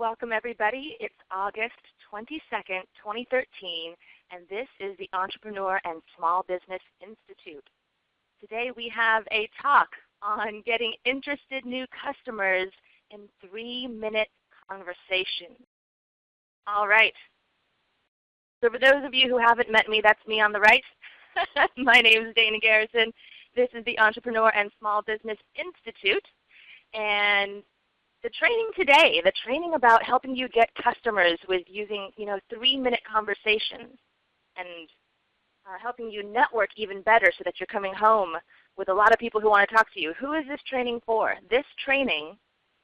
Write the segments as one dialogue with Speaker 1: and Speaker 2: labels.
Speaker 1: Welcome everybody. It's August 22nd, 2013, and this is the Entrepreneur and Small Business Institute. Today we have a talk on getting interested new customers in 3-minute conversations. All right. So for those of you who haven't met me, that's me on the right. My name is Dana Garrison. This is the Entrepreneur and Small Business Institute. And the training today, the training about helping you get customers with using 3-minute conversations and helping you network even better so that you're coming home with a lot of people who want to talk to you. Who is this training for? This training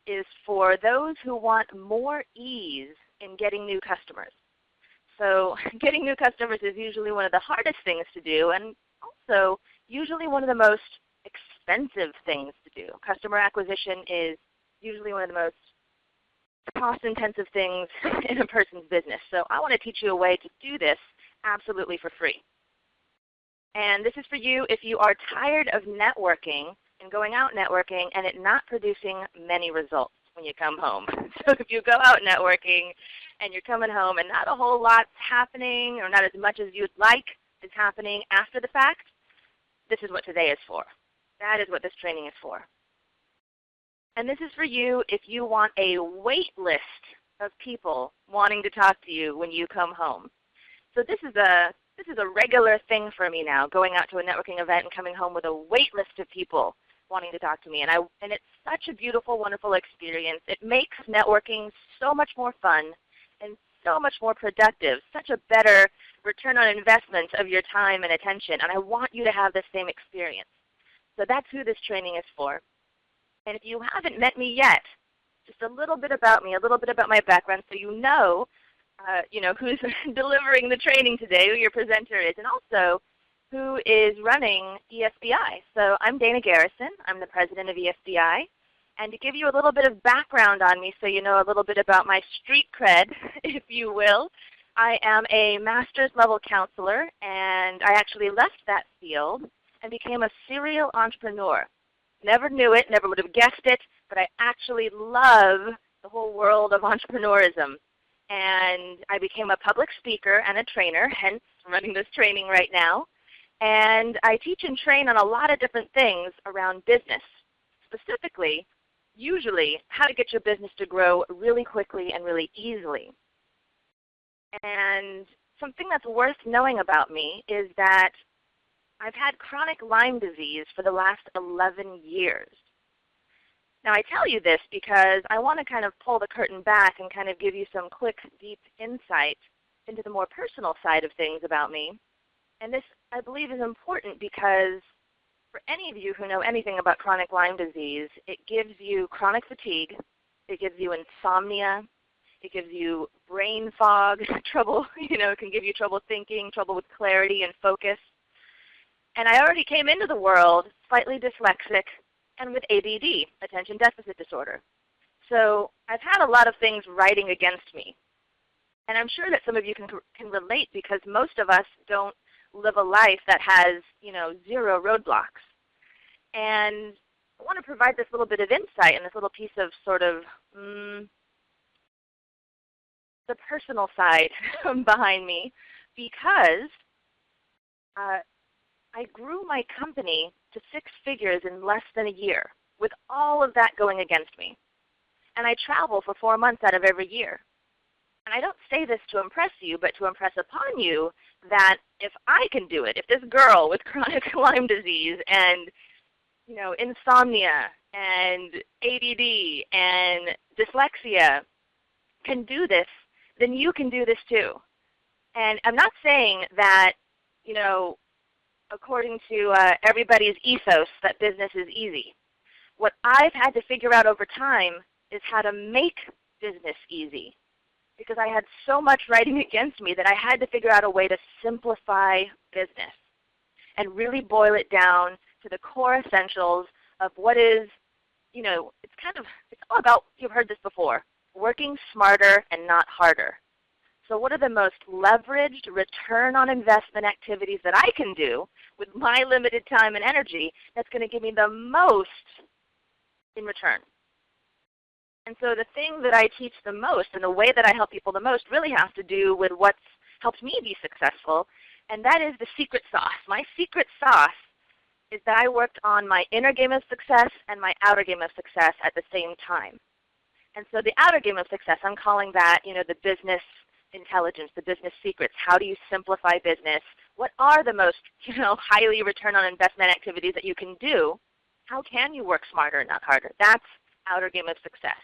Speaker 1: is for those who want more ease in getting new customers. So getting new customers is usually one of the hardest things to do and also usually one of the most expensive things to do. Customer acquisition is usually one of the most cost-intensive things in a person's business. So I want to teach you a way to do this absolutely for free. And this is for you if you are tired of networking and going out networking and it not producing many results when you come home. So if you go out networking and you're coming home and not a whole lot's happening or not as much as you'd like is happening after the fact, this is what today is for. That is what this training is for. And this is for you if you want a wait list of people wanting to talk to you when you come home. So this is a regular thing for me now, going out to a networking event and coming home with a wait list of people wanting to talk to me. And it's such a beautiful, wonderful experience. It makes networking so much more fun and so much more productive, such a better return on investment of your time and attention. And I want you to have the same experience. So that's who this training is for. And if you haven't met me yet, just a little bit about me, a little bit about my background so you know who's delivering the training today, who your presenter is, and also who is running ESBI. So I'm Dana Garrison. I'm the president of ESBI. And to give you a little bit of background on me so you know a little bit about my street cred, if you will, I am a master's level counselor, and I actually left that field and became a serial entrepreneur. Never knew it, never would have guessed it, but I actually love the whole world of entrepreneurism. And I became a public speaker and a trainer, hence running this training right now. And I teach and train on a lot of different things around business, specifically, usually, how to get your business to grow really quickly and really easily. And something that's worth knowing about me is that I've had chronic Lyme disease for the last 11 years. Now I tell you this because I want to kind of pull the curtain back and kind of give you some quick, deep insight into the more personal side of things about me. And this, I believe, is important because for any of you who know anything about chronic Lyme disease, it gives you chronic fatigue, it gives you insomnia, it gives you brain fog, trouble, it can give you trouble thinking, trouble with clarity and focus. And I already came into the world slightly dyslexic and with ADD, attention deficit disorder. So I've had a lot of things riding against me. And I'm sure that some of you can relate because most of us don't live a life that has, 0 roadblocks. And I want to provide this little bit of insight and this little piece of sort of the personal side behind me because I grew my company to 6 figures in less than a year with all of that going against me. And I travel for 4 months out of every year. And I don't say this to impress you, but to impress upon you that if I can do it, if this girl with chronic Lyme disease and insomnia and ADD and dyslexia can do this, then you can do this too. And I'm not saying that, according to everybody's ethos, that business is easy. What I've had to figure out over time is how to make business easy because I had so much riding against me that I had to figure out a way to simplify business and really boil it down to the core essentials of what is, it's all about, you've heard this before, working smarter and not harder. So what are the most leveraged return on investment activities that I can do with my limited time and energy that's going to give me the most in return? And so the thing that I teach the most and the way that I help people the most really has to do with what's helped me be successful, and that is the secret sauce. My secret sauce is that I worked on my inner game of success and my outer game of success at the same time. And so the outer game of success, I'm calling that, the business intelligence, the business secrets. How do you simplify business? What are the most, highly return on investment activities that you can do? How can you work smarter, not harder? That's outer game of success.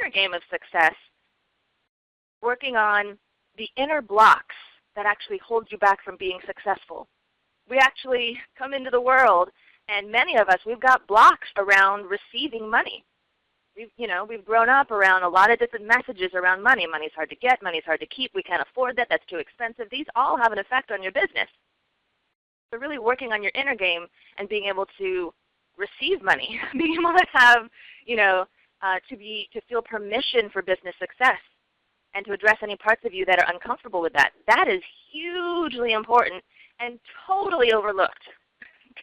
Speaker 1: Inner game of success, working on the inner blocks that actually hold you back from being successful. We actually come into the world, and many of us, we've got blocks around receiving money. We've grown up around a lot of different messages around money. Money's hard to get. Money's hard to keep. We can't afford that. That's too expensive. These all have an effect on your business. So really working on your inner game and being able to receive money, being able to have, to feel permission for business success and to address any parts of you that are uncomfortable with that. That is hugely important and totally overlooked.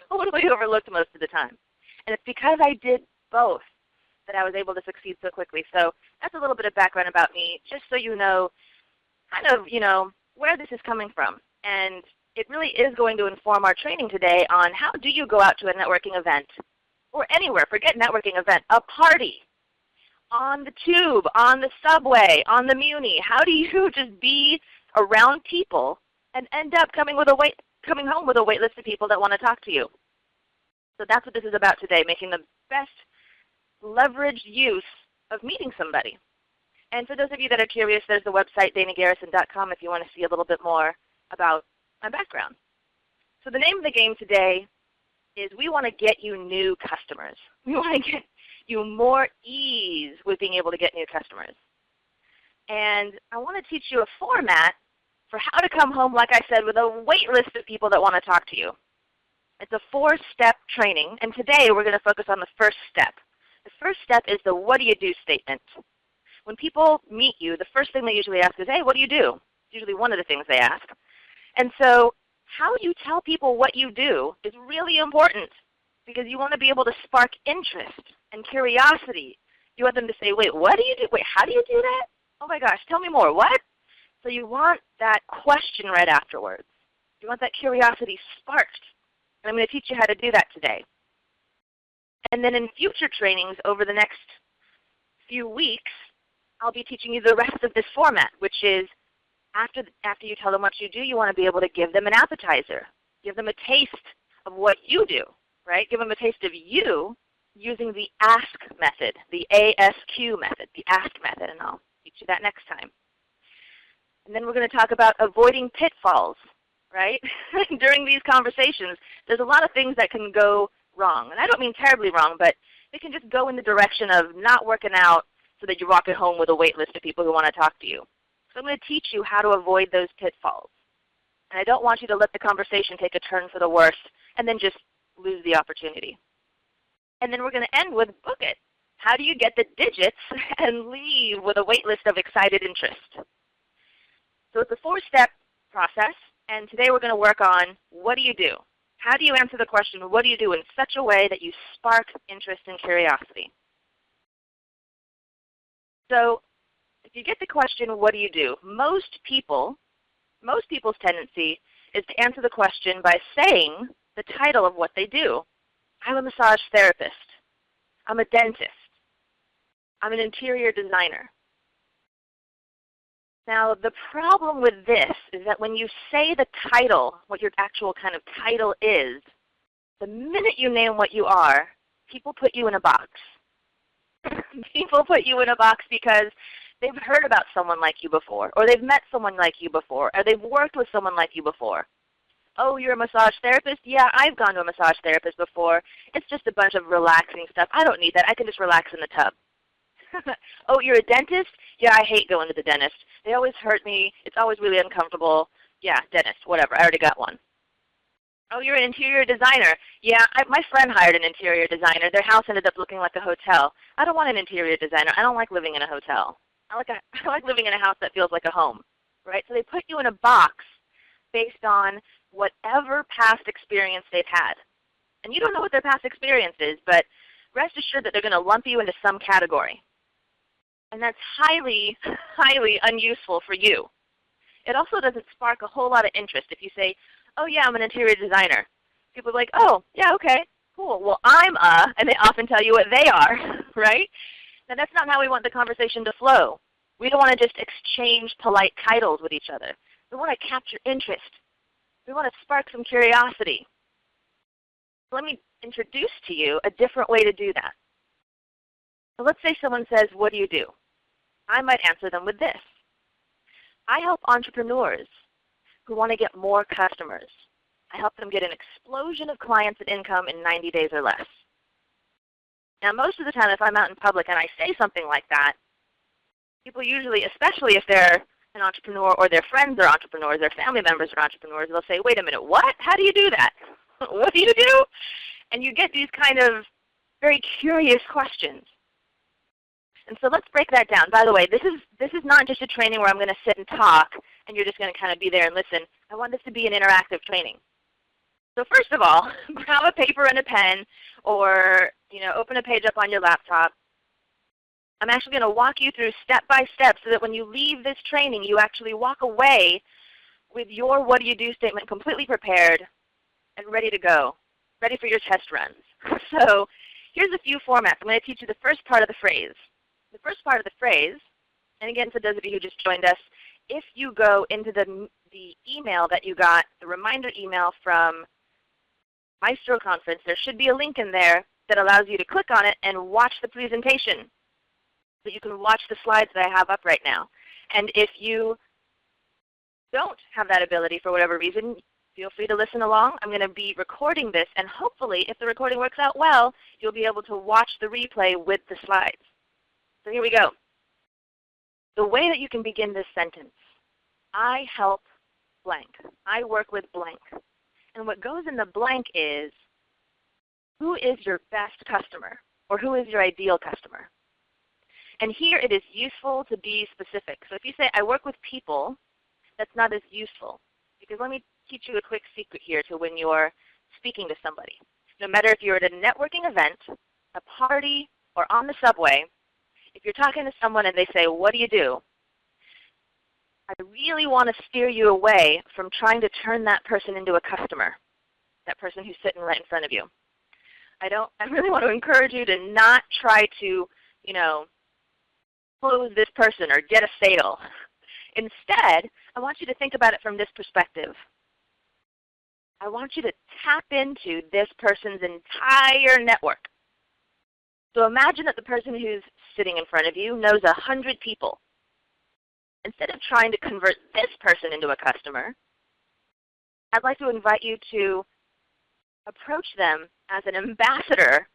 Speaker 1: Totally overlooked most of the time. And it's because I did both that I was able to succeed so quickly. So that's a little bit of background about me, just so you know kind of, where this is coming from. And it really is going to inform our training today on how do you go out to a networking event or anywhere, forget networking event, a party, on the tube, on the subway, on the Muni. How do you just be around people and end up coming home with a wait list of people that want to talk to you? So that's what this is about today, making the best leveraged use of meeting somebody. And for those of you that are curious, there's the website danagarrison.com if you want to see a little bit more about my background. So the name of the game today is we want to get you new customers. We want to get you more ease with being able to get new customers. And I want to teach you a format for how to come home, like I said, with a wait list of people that want to talk to you. It's a 4-step training, and today we're going to focus on the first step. The first step is the what do you do statement. When people meet you, the first thing they usually ask is, hey, what do you do? It's usually one of the things they ask. And so how you tell people what you do is really important because you want to be able to spark interest and curiosity. You want them to say, wait, what do you do? Wait, how do you do that? Oh my gosh, tell me more. What? So you want that question right afterwards. You want that curiosity sparked. And I'm going to teach you how to do that today. And then in future trainings over the next few weeks, I'll be teaching you the rest of this format, which is after you tell them what you do, you want to be able to give them an appetizer. Give them a taste of what you do, right? Give them a taste of you using the ask method, the ASQ method, the ask method, and I'll teach you that next time. And then we're going to talk about avoiding pitfalls, right? During these conversations, there's a lot of things that can go wrong. And I don't mean terribly wrong, but they can just go in the direction of not working out so that you walk at home with a wait list of people who want to talk to you. So I'm going to teach you how to avoid those pitfalls. And I don't want you to let the conversation take a turn for the worse and then just lose the opportunity. And then we're going to end with book it. How do you get the digits and leave with a wait list of excited interest? So it's a 4-step process, and today we're going to work on what do you do? How do you answer the question, what do you do in such a way that you spark interest and curiosity? So if you get the question, what do you do? Most people's tendency is to answer the question by saying the title of what they do. I'm a massage therapist. I'm a dentist. I'm an interior designer. Now the problem with this is that when you say the title, what your actual kind of title is, the minute you name what you are, people put you in a box. People put you in a box because they've heard about someone like you before, or they've met someone like you before, or they've worked with someone like you before. Oh, you're a massage therapist? Yeah, I've gone to a massage therapist before. It's just a bunch of relaxing stuff. I don't need that. I can just relax in the tub. Oh, you're a dentist? Yeah, I hate going to the dentist. They always hurt me. It's always really uncomfortable. Yeah, dentist, whatever. I already got one. Oh, you're an interior designer. Yeah, my friend hired an interior designer. Their house ended up looking like a hotel. I don't want an interior designer. I don't like living in a hotel. I like living in a house that feels like a home, right? So they put you in a box based on whatever past experience they've had. And you don't know what their past experience is, but rest assured that they're going to lump you into some category. And that's highly, highly unuseful for you. It also doesn't spark a whole lot of interest if you say, oh yeah, I'm an interior designer. People are like, oh, yeah, okay, cool. Well, and they often tell you what they are, right? Now that's not how we want the conversation to flow. We don't want to just exchange polite titles with each other. We want to capture interest. We want to spark some curiosity. Let me introduce to you a different way to do that. So let's say someone says, what do you do? I might answer them with this. I help entrepreneurs who want to get more customers. I help them get an explosion of clients and income in 90 days or less. Now most of the time if I'm out in public and I say something like that, people usually, especially if they're an entrepreneur or their friends are entrepreneurs, their family members are entrepreneurs, they'll say, wait a minute, what? How do you do that? What do you do? And you get these kind of very curious questions. And so let's break that down. By the way, this is not just a training where I'm going to sit and talk and you're just going to kind of be there and listen. I want this to be an interactive training. So first of all, grab a paper and a pen or open a page up on your laptop. I'm actually going to walk you through step by step so that when you leave this training, you actually walk away with your what do you do statement completely prepared and ready to go, ready for your test runs. So here's a few formats. I'm going to teach you the first part of the phrase. The first part of the phrase, and again for those of you who just joined us, if you go into the email that you got, the reminder email from Maestro Conference, there should be a link in there that allows you to click on it and watch the presentation. So you can watch the slides that I have up right now. And if you don't have that ability for whatever reason, feel free to listen along. I'm going to be recording this, and hopefully if the recording works out well, you'll be able to watch the replay with the slides. So here we go. The way that you can begin this sentence, I help blank. I work with blank. And what goes in the blank is, who is your best customer? Or who is your ideal customer? And here it is useful to be specific. So if you say, I work with people, that's not as useful. Because let me teach you a quick secret here to when you're speaking to somebody. No matter if you're at a networking event, a party, or on the subway, if you're talking to someone and they say, what do you do? I really want to steer you away from trying to turn that person into a customer, that person who's sitting right in front of you. I really want to encourage you to not try to, close this person or get a sale. Instead, I want you to think about it from this perspective. I want you to tap into this person's entire network. So imagine that the person who's sitting in front of you knows 100 people. Instead of trying to convert this person into a customer, I'd like to invite you to approach them as an ambassador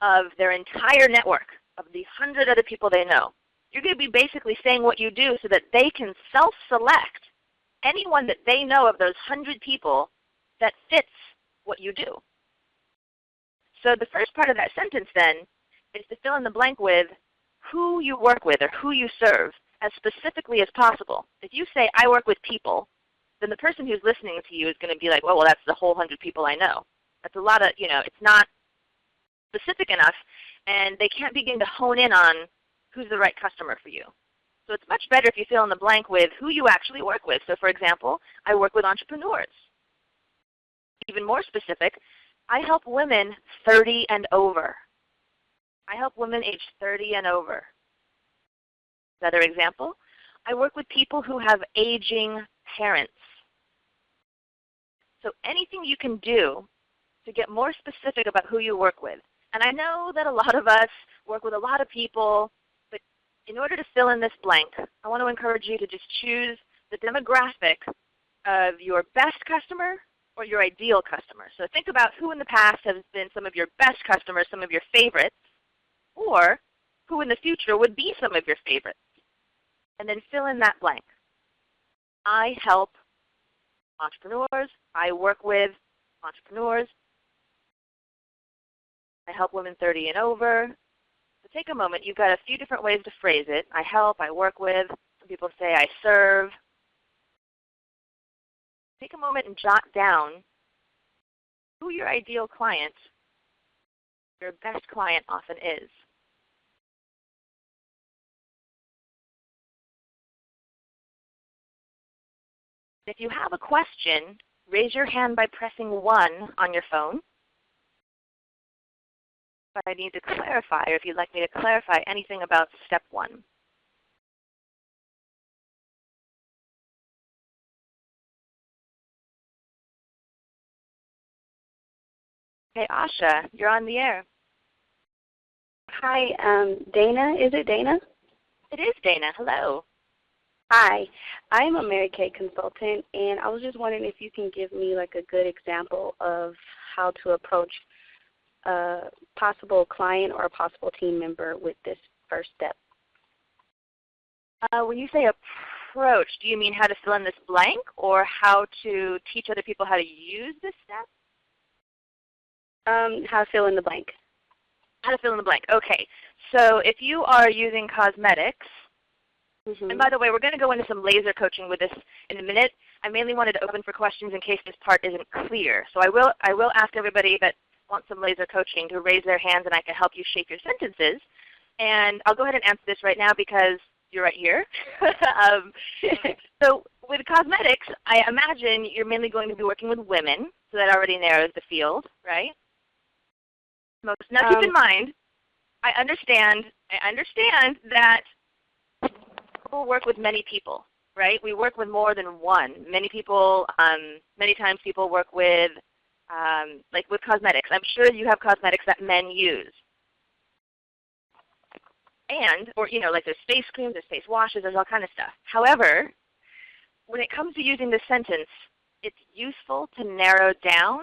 Speaker 1: of their entire network, of the 100 other people they know. You're going to be basically saying what you do so that they can self-select anyone that they know of those 100 people that fits what you do. So the first part of that sentence then is to fill in the blank with who you work with or who you serve as specifically as possible. If you say, I work with people, then the person who's listening to you is going to be like, well, that's the whole 100 people I know. That's a lot of, it's not specific enough, and they can't begin to hone in on who's the right customer for you. So it's much better if you fill in the blank with who you actually work with. So for example, I work with entrepreneurs. Even more specific, I help women 30 and over. I help women aged 30 and over. Another example, I work with people who have aging parents. So anything you can do to get more specific about who you work with. And I know that a lot of us work with a lot of people, but in order to fill in this blank, I want to encourage you to just choose the demographic of your best customer or your ideal customer. So think about who in the past has been some of your best customers, some of your favorites, or who in the future would be some of your favorites. And then fill in that blank. I help entrepreneurs. I work with entrepreneurs. I help women 30 and over. So take a moment. You've got a few different ways to phrase it. I help. I work with. Some people say I serve. Take a moment and jot down who your ideal client your best client often is. If you have a question, raise your hand by pressing 1 on your phone. But I need to clarify, or if you'd like me to clarify anything about step 1. Okay, Asha, you're on the air.
Speaker 2: Hi, Dana. Is it Dana?
Speaker 1: It is Dana. Hello.
Speaker 2: Hi. I am a Mary Kay consultant, and I was just wondering if you can give me like a good example of how to approach a possible client or a possible team member with this first step.
Speaker 1: When you say approach, do you mean how to fill in this blank or how to teach other people how to use this step?
Speaker 2: How to fill in the blank.
Speaker 1: How to fill in the blank. Okay. So if you are using cosmetics, and by the way, we're going to go into some laser coaching with this in a minute. I mainly wanted to open for questions in case this part isn't clear. So I will ask everybody that wants some laser coaching to raise their hands, and I can help you shape your sentences. And I'll go ahead and answer this right now because you're right here. So with cosmetics, I imagine you're mainly going to be working with women, so that already narrows the field, right? Now keep in mind, I understand that people work with many people, right? We work with more than one. Many people, many times people work with, like with cosmetics. I'm sure you have cosmetics that men use. Or like there's face creams, there's face washes, there's all kind of stuff. However, when it comes to using this sentence, it's useful to narrow down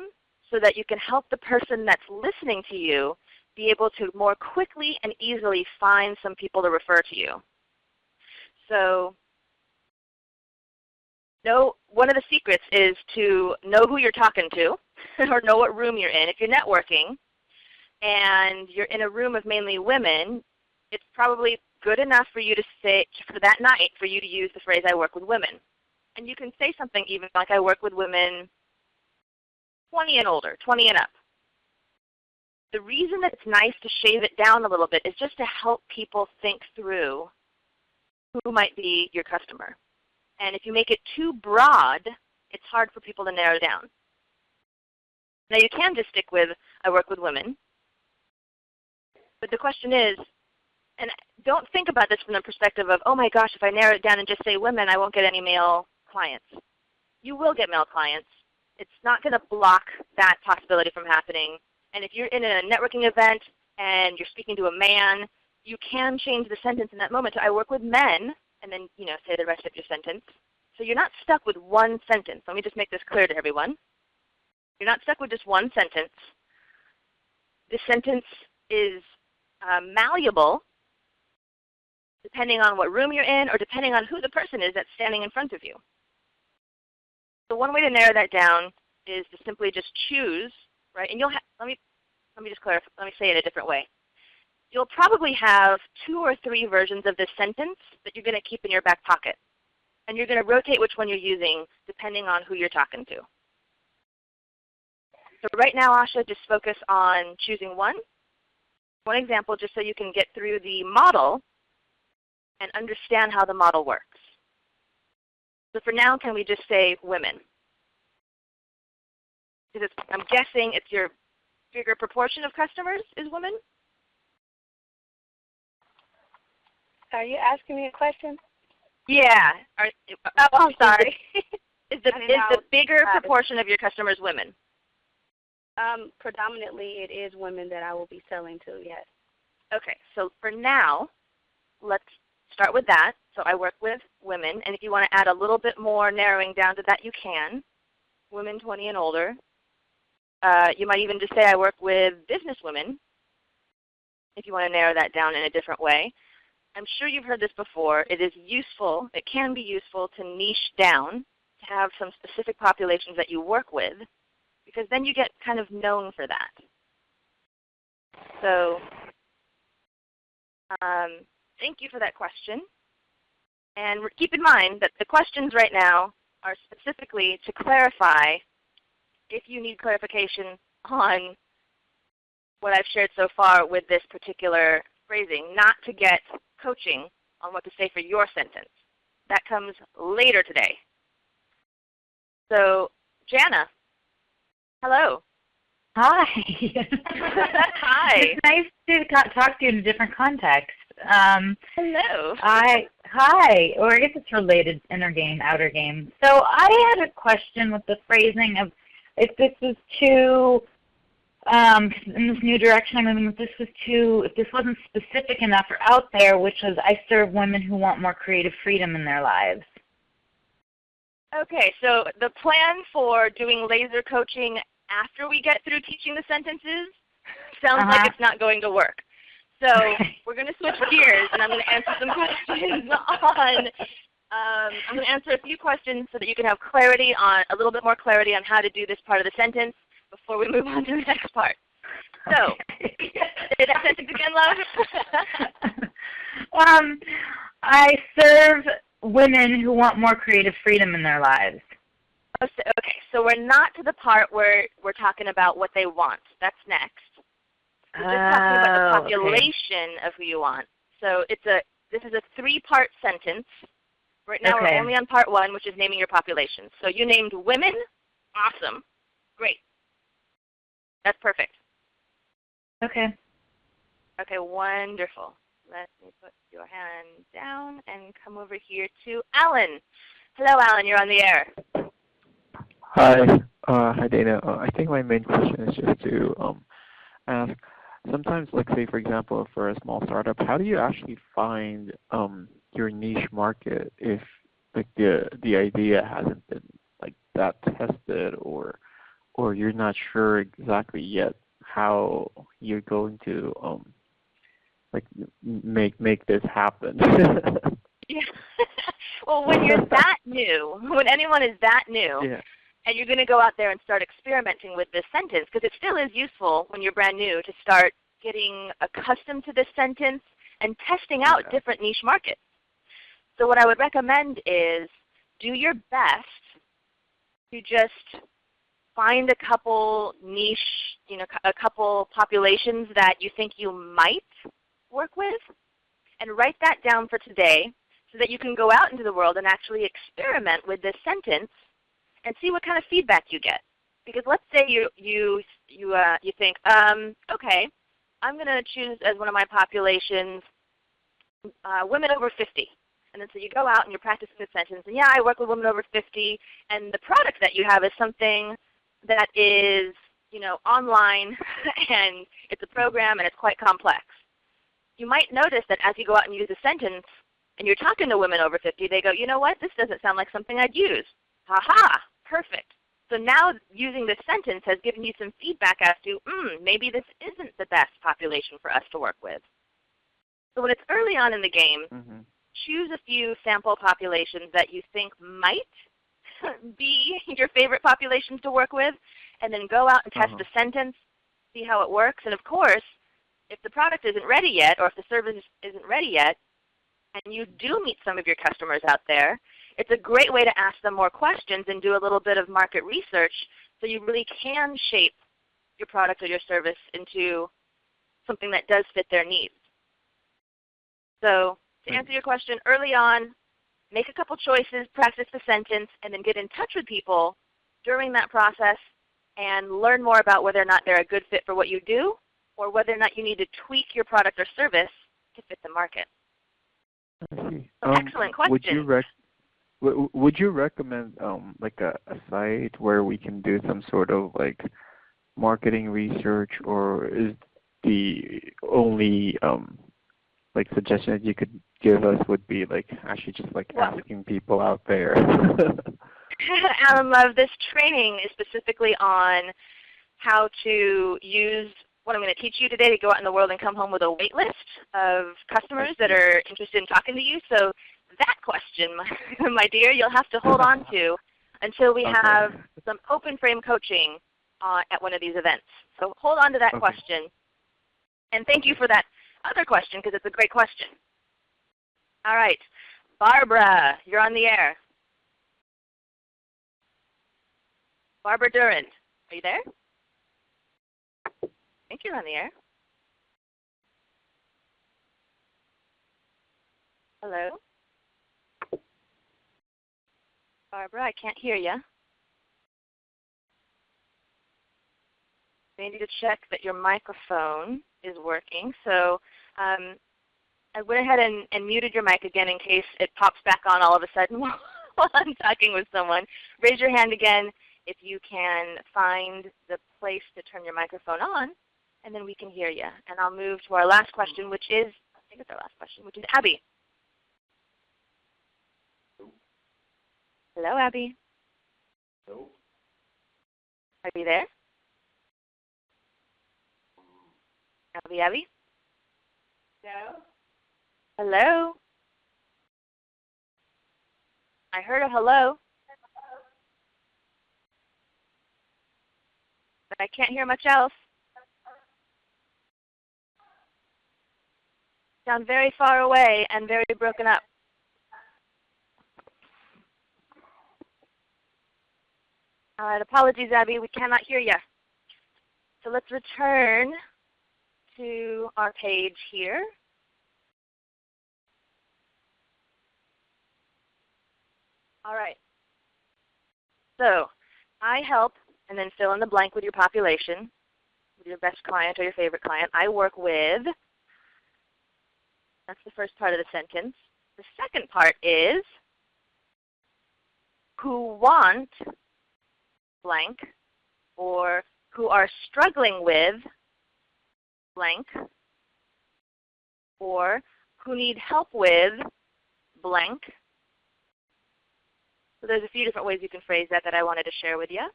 Speaker 1: so that you can help the person that's listening to you be able to more quickly and easily find some people to refer to you. So one of the secrets is to know who you're talking to or know what room you're in. If you're networking and you're in a room of mainly women, it's probably good enough for you to say, for that night, for you to use the phrase, I work with women. And you can say something even like, I work with women 20 and older, 20 and up. The reason that it's nice to shave it down a little bit is just to help people think through who might be your customer. And if you make it too broad, it's hard for people to narrow down. Now you can just stick with, I work with women. But the question is, and don't think about this from the perspective of, oh my gosh, if I narrow it down and just say women, I won't get any male clients. You will get male clients. It's not going to block that possibility from happening. And if you're in a networking event and you're speaking to a man, you can change the sentence in that moment to I work with men, and then say the rest of your sentence. So you're not stuck with one sentence. Let me just make this clear to everyone. You're not stuck with just one sentence. This sentence is malleable depending on what room you're in or depending on who the person is that's standing in front of you. So one way to narrow that down is to simply just choose, right? And you'll let me just clarify. Let me say it a different way. You'll probably have 2 or 3 versions of this sentence that you're going to keep in your back pocket. And you're going to rotate which one you're using depending on who you're talking to. So right now, Asha, just focus on choosing one example just so you can get through the model and understand how the model works. So for now, can we just say women? Because I'm guessing it's your bigger proportion of customers is women?
Speaker 2: Are you asking me a question?
Speaker 1: Yeah.
Speaker 2: I'm sorry.
Speaker 1: Is the bigger proportion of your customers women?
Speaker 2: Predominantly it is women that I will be selling to, yes.
Speaker 1: Okay, so for now, let's start with that. So I work with women, and if you want to add a little bit more narrowing down to that, you can. Women 20 and older. You might even just say I work with business women if you want to narrow that down in a different way. I'm sure you've heard this before. It is useful, it can be useful to niche down, to have some specific populations that you work with, because then you get kind of known for that. So thank you for that question. And keep in mind that the questions right now are specifically to clarify if you need clarification on what I've shared so far with this particular phrasing, not to get coaching on what to say for your sentence. That comes later today. So, Jana, hello.
Speaker 3: Hi.
Speaker 1: Hi.
Speaker 3: It's nice to talk to you in a different context.
Speaker 1: Hello.
Speaker 3: Hi. Or I guess it's related, inner game, outer game. So I had a question with the phrasing of if this was too, in this new direction I'm moving, if this wasn't specific enough or out there, which was I serve women who want more creative freedom in their lives.
Speaker 1: Okay, so the plan for doing laser coaching after we get through teaching the sentences sounds like it's not going to work. So we're going to switch gears, and I'm going to answer some questions on, I'm going to answer a few questions so that you can have clarity on, a little bit more clarity on how to do this part of the sentence before we move on to the next part. So, say that sentence again, love.
Speaker 3: I serve women who want more creative freedom in their lives.
Speaker 1: Okay, so we're not to the part where we're talking about what they want. That's next. We're just talking about the population of who you want. So this is a three-part sentence. Right now we're only on part one, which is naming your population. So you named women. Awesome. Great. That's perfect.
Speaker 3: Okay.
Speaker 1: Okay, wonderful. Let me put your hand down and come over here to Alan. Hello, Alan. You're on the air.
Speaker 4: Hi. Hi, Dana. I think my main question is just to ask, sometimes, like say, for example, for a small startup, how do you actually find your niche market if like the idea hasn't been like that tested, or you're not sure exactly yet how you're going to like make this happen?
Speaker 1: Yeah. Well, when you're that new, when anyone is that new,
Speaker 4: yeah.
Speaker 1: and you're going to go out there and start experimenting with this sentence, because it still is useful when you're brand new to start getting accustomed to this sentence and testing out different niche markets. So what I would recommend is do your best to just find a couple niche, a couple populations that you think you might work with, and write that down for today so that you can go out into the world and actually experiment with this sentence and see what kind of feedback you get. Because let's say you think, okay, I'm going to choose as one of my populations women over 50. And then so you go out and you're practicing the sentence, and yeah, I work with women over 50, and the product that you have is something that is, online, and it's a program, and it's quite complex. You might notice that as you go out and use a sentence, and you're talking to women over 50, they go, you know what, this doesn't sound like something I'd use. Ha-ha, perfect. So now using this sentence has given you some feedback as to, maybe this isn't the best population for us to work with. So when it's early on in the game, choose a few sample populations that you think might be your favorite populations to work with, and then go out and test the sentence, see how it works. And of course, if the product isn't ready yet, or if the service isn't ready yet, and you do meet some of your customers out there, it's a great way to ask them more questions and do a little bit of market research so you really can shape your product or your service into something that does fit their needs. So to answer your question, early on, make a couple choices, practice the sentence, and then get in touch with people during that process and learn more about whether or not they're a good fit for what you do, or whether or not you need to tweak your product or service to fit the market.
Speaker 4: I see.
Speaker 1: So excellent question.
Speaker 4: Would you recommend like a site where we can do some sort of like marketing research, or is the only like suggestion that you could give us would be like actually just like asking people out there?
Speaker 1: Alan Love, this training is specifically on how to use what I'm going to teach you today to go out in the world and come home with a wait list of customers that are interested in talking to you. So that question, my dear, you'll have to hold on to until we have some open frame coaching at one of these events. So hold on to that question. And thank you for that other question, because it's a great question. All right. Barbara, you're on the air. Barbara Durant, are you there? think you're on the air. Hello? Barbara, I can't hear you. I need to check that your microphone is working. So I went ahead and muted your mic again in case it pops back on all of a sudden while I'm talking with someone. Raise your hand again if you can find the place to turn your microphone on, and then we can hear you. And I'll move to our last question, which is, I think it's our last question, which is Abby. Hello, Abby.
Speaker 5: Hello.
Speaker 1: Are you there? Abby?
Speaker 5: No.
Speaker 1: Hello? I heard a hello. But I can't hear much else. Sound very far away and very broken up. All right, apologies, Abby. We cannot hear you. So let's return to our page here. All right. So I help, and then fill in the blank with your population, with your best client or your favorite client. I work with, that's the first part of the sentence. The second part is who want blank, or who are struggling with blank, or who need help with blank. So there's a few different ways you can phrase that I wanted to share with you.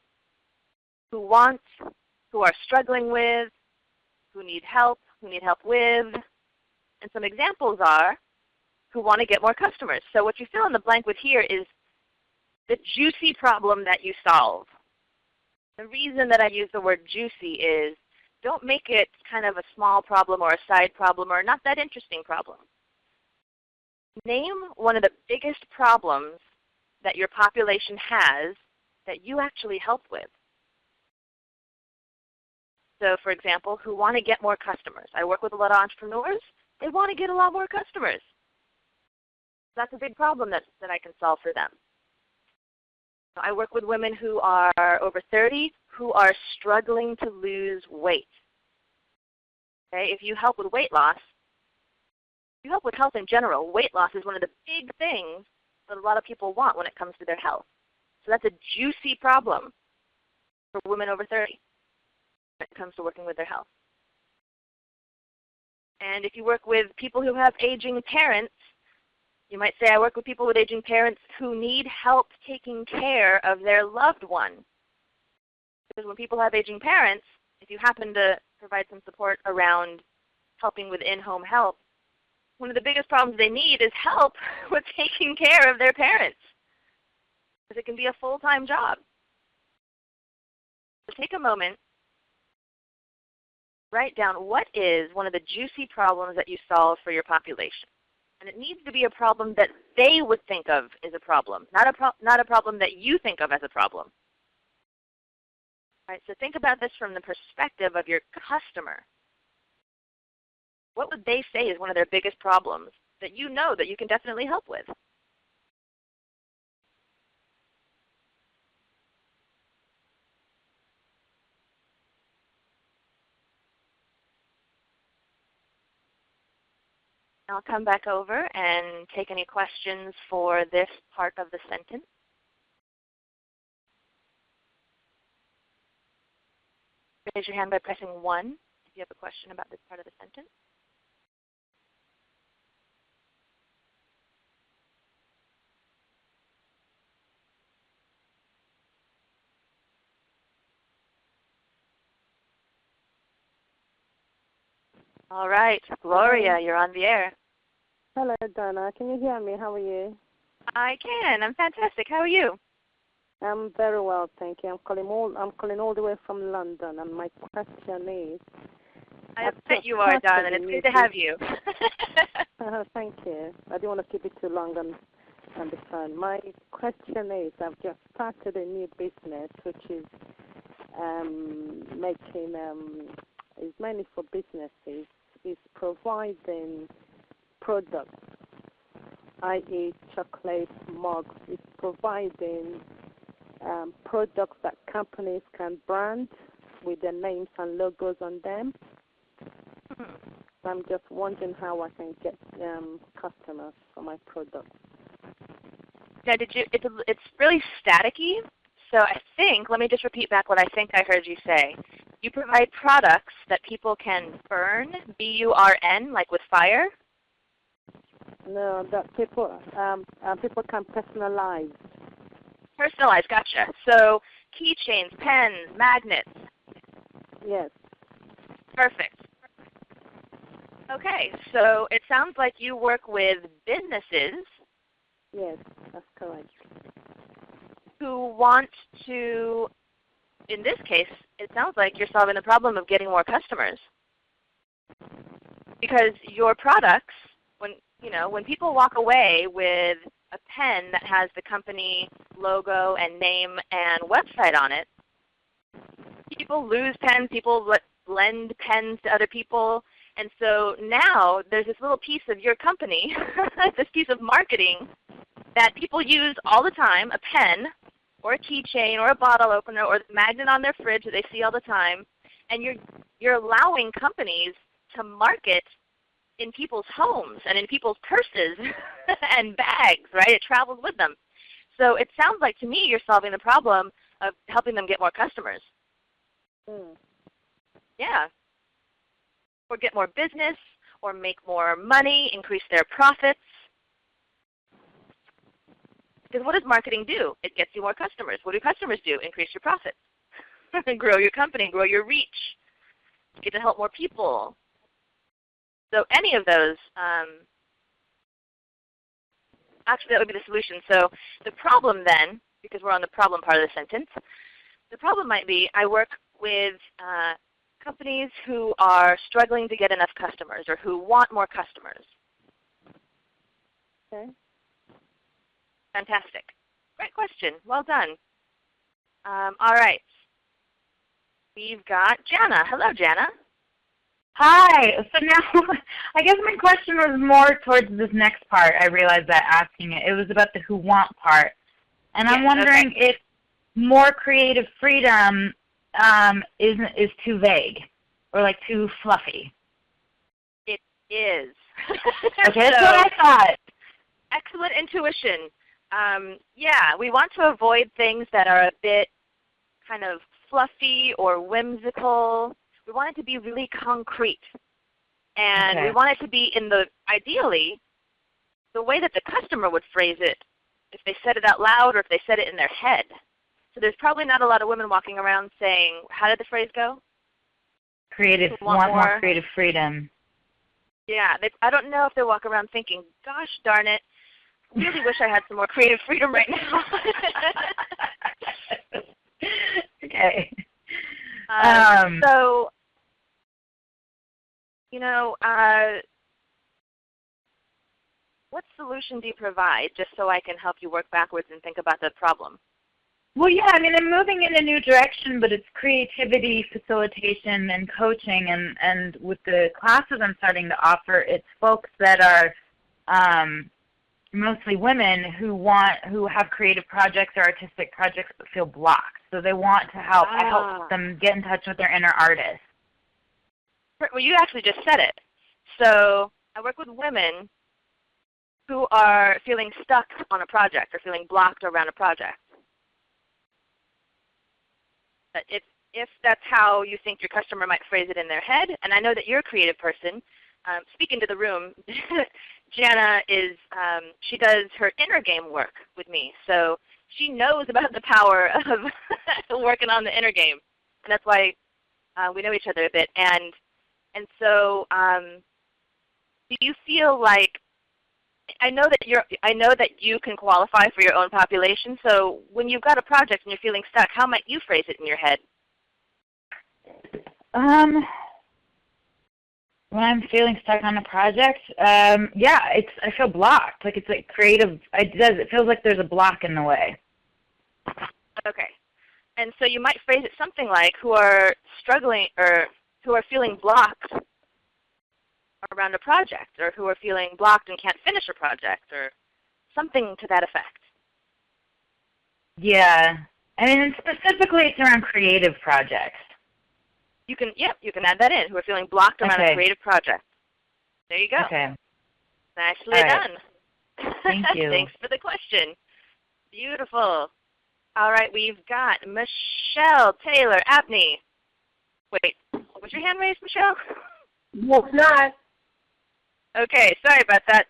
Speaker 1: Who want, who are struggling with, who need help with. And some examples are who want to get more customers. So what you fill in the blank with here is the juicy problem that you solve. The reason that I use the word juicy is don't make it kind of a small problem or a side problem or not that interesting problem. Name one of the biggest problems that your population has that you actually help with. So for example, who want to get more customers. I work with a lot of entrepreneurs. They want to get a lot more customers. That's a big problem that I can solve for them. I work with women who are over 30 who are struggling to lose weight. Okay? If you help with weight loss, if you help with health in general, weight loss is one of the big things that a lot of people want when it comes to their health. So that's a juicy problem for women over 30 when it comes to working with their health. And if you work with people who have aging parents, you might say, I work with people with aging parents who need help taking care of their loved one. Because when people have aging parents, if you happen to provide some support around helping with in-home help, one of the biggest problems they need is help with taking care of their parents. Because it can be a full-time job. So take a moment, write down what is one of the juicy problems that you solve for your population. And it needs to be a problem that they would think of as a problem, not a problem that you think of as a problem. All right, so think about this from the perspective of your customer. What would they say is one of their biggest problems that you know that you can definitely help with? I'll come back over and take any questions for this part of the sentence. Raise your hand by pressing 1 if you have a question about this part of the sentence. All right, Gloria, you're on the air.
Speaker 6: Hello, Donna. Can you hear me? How are you?
Speaker 1: I can. I'm fantastic. How are you?
Speaker 6: I'm very well, thank you. I'm calling all the way from London, and my question is...
Speaker 1: I bet you are, darling. It's good to have you.
Speaker 6: Thank you. I don't want to keep it too long on the phone. My question is, I've just started a new business, which is making is mainly for businesses, is providing products, i.e. chocolate mugs. It's providing products that companies can brand with their names and logos on them. I'm just wondering how I can get customers for my products.
Speaker 1: Now, it's really staticky, so I think, let me just repeat back what I think I heard you say. You provide products that people can burn, B-U-R-N, like with fire?
Speaker 6: No, that people can personalize.
Speaker 1: Personalized, gotcha. So keychains, pens, magnets.
Speaker 6: Yes.
Speaker 1: Perfect. Okay, so it sounds like you work with businesses.
Speaker 6: Yes, that's correct.
Speaker 1: Who want to, in this case, it sounds like you're solving the problem of getting more customers. Because your products, when people walk away with a pen that has the company logo and name and website on it, people lose pens, people lend pens to other people, and so now there's this little piece of your company, this piece of marketing that people use all the time, a pen or a keychain or a bottle opener or the magnet on their fridge that they see all the time, and you're allowing companies to market in people's homes and in people's purses and bags, right? It travels with them. So it sounds like to me you're solving the problem of helping them get more customers. Yeah. Or get more business, or make more money, increase their profits. Because what does marketing do? It gets you more customers. What do customers do? Increase your profits. Grow your company, grow your reach. You get to help more people. So any of those, actually that would be the solution. So the problem then, because we're on the problem part of the sentence, the problem might be I work with companies who are struggling to get enough customers or who want more customers.
Speaker 6: Okay.
Speaker 1: Fantastic. Great question. Well done. All right. We've got Jana. Hello, Jana.
Speaker 3: Hi. So now, I guess my question was more towards this next part. I realized that asking it. It was about the who want part. And I'm wondering if more creative freedom is too vague or like too fluffy.
Speaker 1: It is.
Speaker 3: Okay, that's what I thought.
Speaker 1: Excellent intuition. Yeah, we want to avoid things that are a bit kind of fluffy or whimsical. We want it to be really concrete. And we want it to be in the, ideally, the way that the customer would phrase it if they said it out loud or if they said it in their head. So there's probably not a lot of women walking around saying, how did the phrase go?
Speaker 3: Want more creative freedom.
Speaker 1: Yeah, I don't know if they walk around thinking, gosh darn it, really wish I had some more creative freedom right now.
Speaker 3: Okay.
Speaker 1: So, what solution do you provide, just so I can help you work backwards and think about the problem?
Speaker 3: Well, yeah, I mean, I'm moving in a new direction, but it's creativity, facilitation, and coaching. And with the classes I'm starting to offer, it's folks that are mostly women who have creative projects or artistic projects but feel blocked. So they want to help. I help them get in touch with their inner artist.
Speaker 1: Well, you actually just said it. So I work with women who are feeling stuck on a project or feeling blocked around a project. But if that's how you think your customer might phrase it in their head, and I know that you're a creative person, speaking to the room, Jana she does her inner game work with me. So she knows about the power of working on the inner game. And that's why we know each other a bit. And so do you feel like, I know that you can qualify for your own population, so when you've got a project and you're feeling stuck, how might you phrase it in your head?
Speaker 3: When I'm feeling stuck on a project, yeah, I feel blocked. Like it's like creative. It feels like there's a block in the way. Okay.
Speaker 1: And so you might phrase it something like, who are struggling or who are feeling blocked around a project, or who are feeling blocked and can't finish a project, or something to that effect.
Speaker 3: Yeah. I mean, specifically it's around creative projects.
Speaker 1: You can add that in, who are feeling blocked around a creative project. There you go.
Speaker 3: Okay.
Speaker 1: Nicely done.
Speaker 3: Thank you.
Speaker 1: Thanks for the question. Beautiful. All right, we've got Michelle Taylor Abney. Wait, was your hand raised, Michelle?
Speaker 6: No, it's not.
Speaker 1: Okay, sorry about that.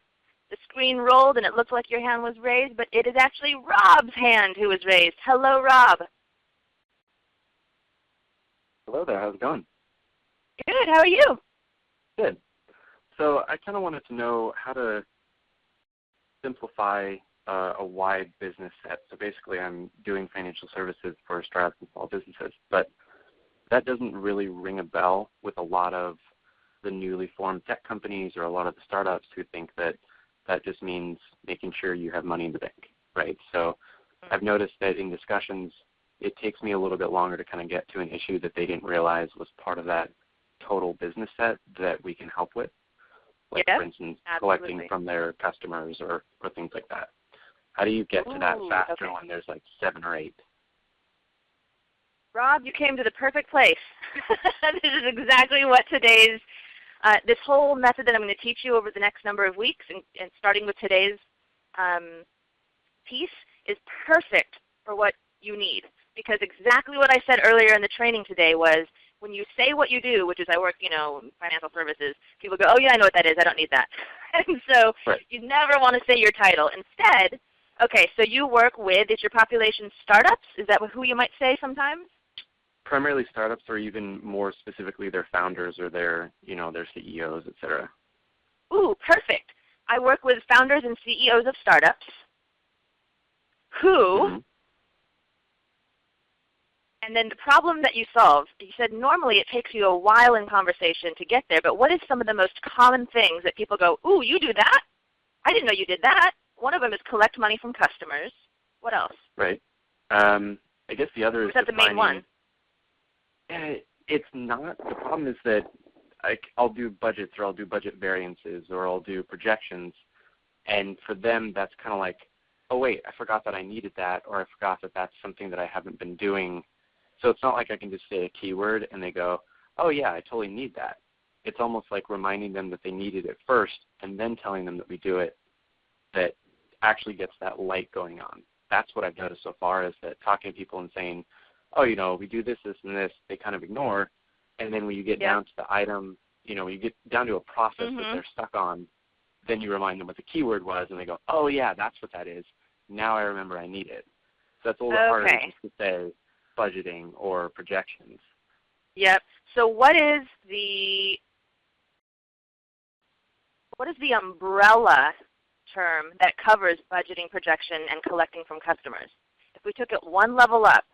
Speaker 1: The screen rolled and it looked like your hand was raised, but it is actually Rob's hand who was raised. Hello, Rob.
Speaker 7: Hello there. How's it going?
Speaker 1: Good. How are you?
Speaker 7: Good. So I kind of wanted to know how to simplify a wide business set. So basically I'm doing financial services for startups and small businesses, but that doesn't really ring a bell with a lot of the newly formed tech companies or a lot of the startups who think that that just means making sure you have money in the bank, right? So I've noticed that in discussions, it takes me a little bit longer to kind of get to an issue that they didn't realize was part of that total business set that we can help with. Like, for instance, collecting from their customers or things like that. How do you get to that faster when there's like 7 or 8?
Speaker 1: Rob, you came to the perfect place. This is exactly what today's this whole method that I'm going to teach you over the next number of weeks, and starting with today's piece, is perfect for what you need. Because exactly what I said earlier in the training today was, when you say what you do, which is I work, financial services, people go, oh yeah, I know what that is. I don't need that. And so you never want to say your title. Instead, okay, so you work with, is your population startups? Is that who you might say sometimes?
Speaker 7: Primarily startups, or even more specifically their founders or their CEOs, et cetera.
Speaker 1: Ooh, perfect. I work with founders and CEOs of startups who, and then the problem that you solve, you said normally it takes you a while in conversation to get there, but what is some of the most common things that people go, ooh, you do that? I didn't know you did that. One of them is collect money from customers. What else?
Speaker 7: Right. I guess the other is
Speaker 1: that the main one?
Speaker 7: It's not. The problem is that I'll do budgets, or I'll do budget variances, or I'll do projections, and for them that's kind of like, oh wait, I forgot that I needed that, or I forgot that that's something that I haven't been doing. So it's not like I can just say a keyword and they go, oh yeah, I totally need that. It's almost like reminding them that they needed it first and then telling them that we do it, that actually gets that light going on. That's what I've noticed so far, is that talking to people and saying, oh, we do this, this, and this, they kind of ignore. And then when you get down to the item, when you get down to a process that they're stuck on, then you remind them what the keyword was, and they go, oh yeah, that's what that is. Now I remember I need it. So that's a little harder just to say budgeting or projections.
Speaker 1: Yep. So what is the umbrella term that covers budgeting, projection, and collecting from customers? If we took it one level up,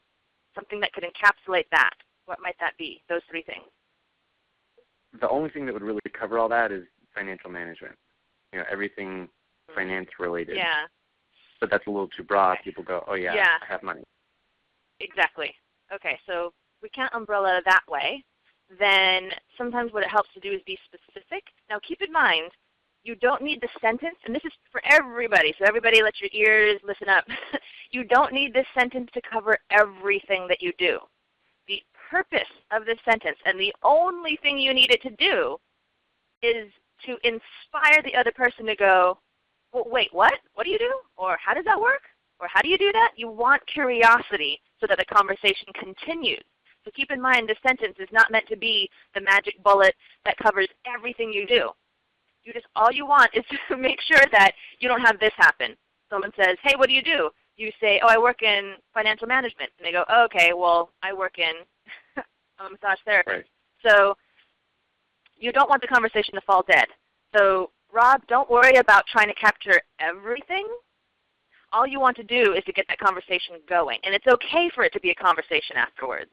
Speaker 1: something that could encapsulate that, what might that be, those 3 things?
Speaker 7: The only thing that would really cover all that is financial management. Everything finance related.
Speaker 1: Yeah.
Speaker 7: But that's a little too broad. People go, oh yeah, I have money.
Speaker 1: Exactly. Okay, so we can't umbrella that way. Then sometimes what it helps to do is be specific. Now keep in mind, you don't need the sentence, and this is for everybody, so everybody let your ears listen up. You don't need this sentence to cover everything that you do. The purpose of this sentence, and the only thing you need it to do, is to inspire the other person to go, well, wait, what? What do you do? Or how does that work? Or how do you do that? You want curiosity so that the conversation continues. So keep in mind, this sentence is not meant to be the magic bullet that covers everything you do. All you want is to make sure that you don't have this happen. Someone says, hey, what do? You say, oh, I work in financial management. And they go, oh, okay, well, I work in I'm a massage therapist.
Speaker 7: Right.
Speaker 1: So you don't want the conversation to fall dead. So Rob, don't worry about trying to capture everything. All you want to do is to get that conversation going. And it's okay for it to be a conversation afterwards.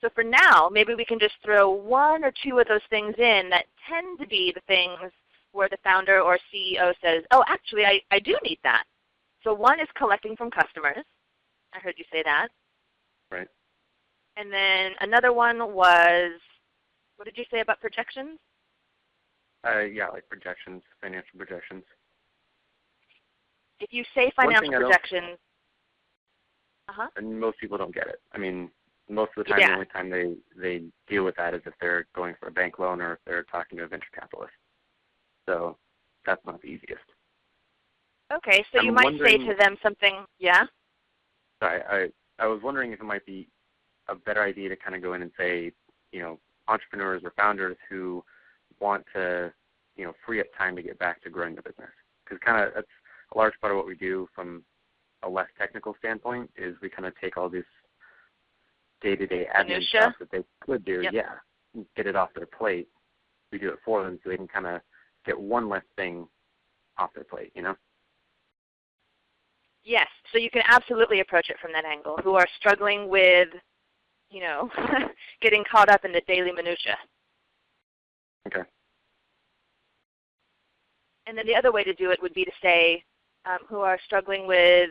Speaker 1: So for now, maybe we can just throw 1 or 2 of those things in that tend to be the things where the founder or CEO says, oh, actually, I do need that. So one is collecting from customers. I heard you say that.
Speaker 7: Right.
Speaker 1: And then another one was What did you say about projections?
Speaker 7: Yeah, like projections, financial projections.
Speaker 1: If you say financial projections,
Speaker 7: and most people don't get it. I mean, most of the time, the only time they deal with that is if they're going for a bank loan or if they're talking to a venture capitalist. So that's not the easiest.
Speaker 1: Okay, so you might say to them something,
Speaker 7: Sorry, I was wondering if it might be a better idea to kind of go in and say, you know, entrepreneurs or founders who want to, you know, free up time to get back to growing the business. Because kind of that's a large part of what we do from a less technical standpoint is we kind of take all this day-to-day admin stuff that they could do, get it off their plate. We do it for them so they can kind of get one less thing off their plate, you know?
Speaker 1: Yes, so you can absolutely approach it from that angle, who are struggling with, you know, getting caught up in the daily minutia.
Speaker 7: Okay.
Speaker 1: And then the other way to do it would be to say who are struggling with,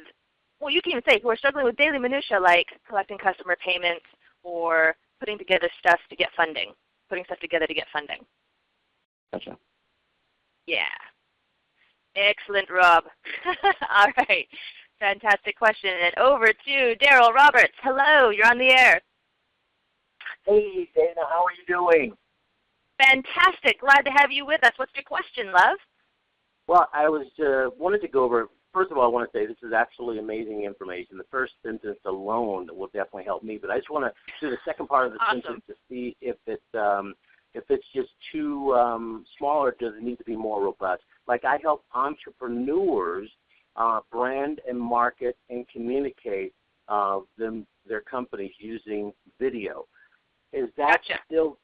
Speaker 1: well, you can even say who are struggling with daily minutia like collecting customer payments or putting together stuff to get funding, putting stuff together to get funding.
Speaker 7: Gotcha.
Speaker 1: Yeah. Excellent, Rob. All right. Fantastic question. And over to Daryl Roberts. Hello, you're on the air.
Speaker 8: Hey, Dana, how are you doing?
Speaker 1: Fantastic. Glad to have you with us. What's your question, love?
Speaker 8: Well, I was wanted to go over, first of all, I want to say this is absolutely amazing information. The first sentence alone will definitely help me, but I just want to do the second part of the sentence to see if it's just too small or does it need to be more robust. Like I help entrepreneurs brand and market and communicate their companies using video. Is that still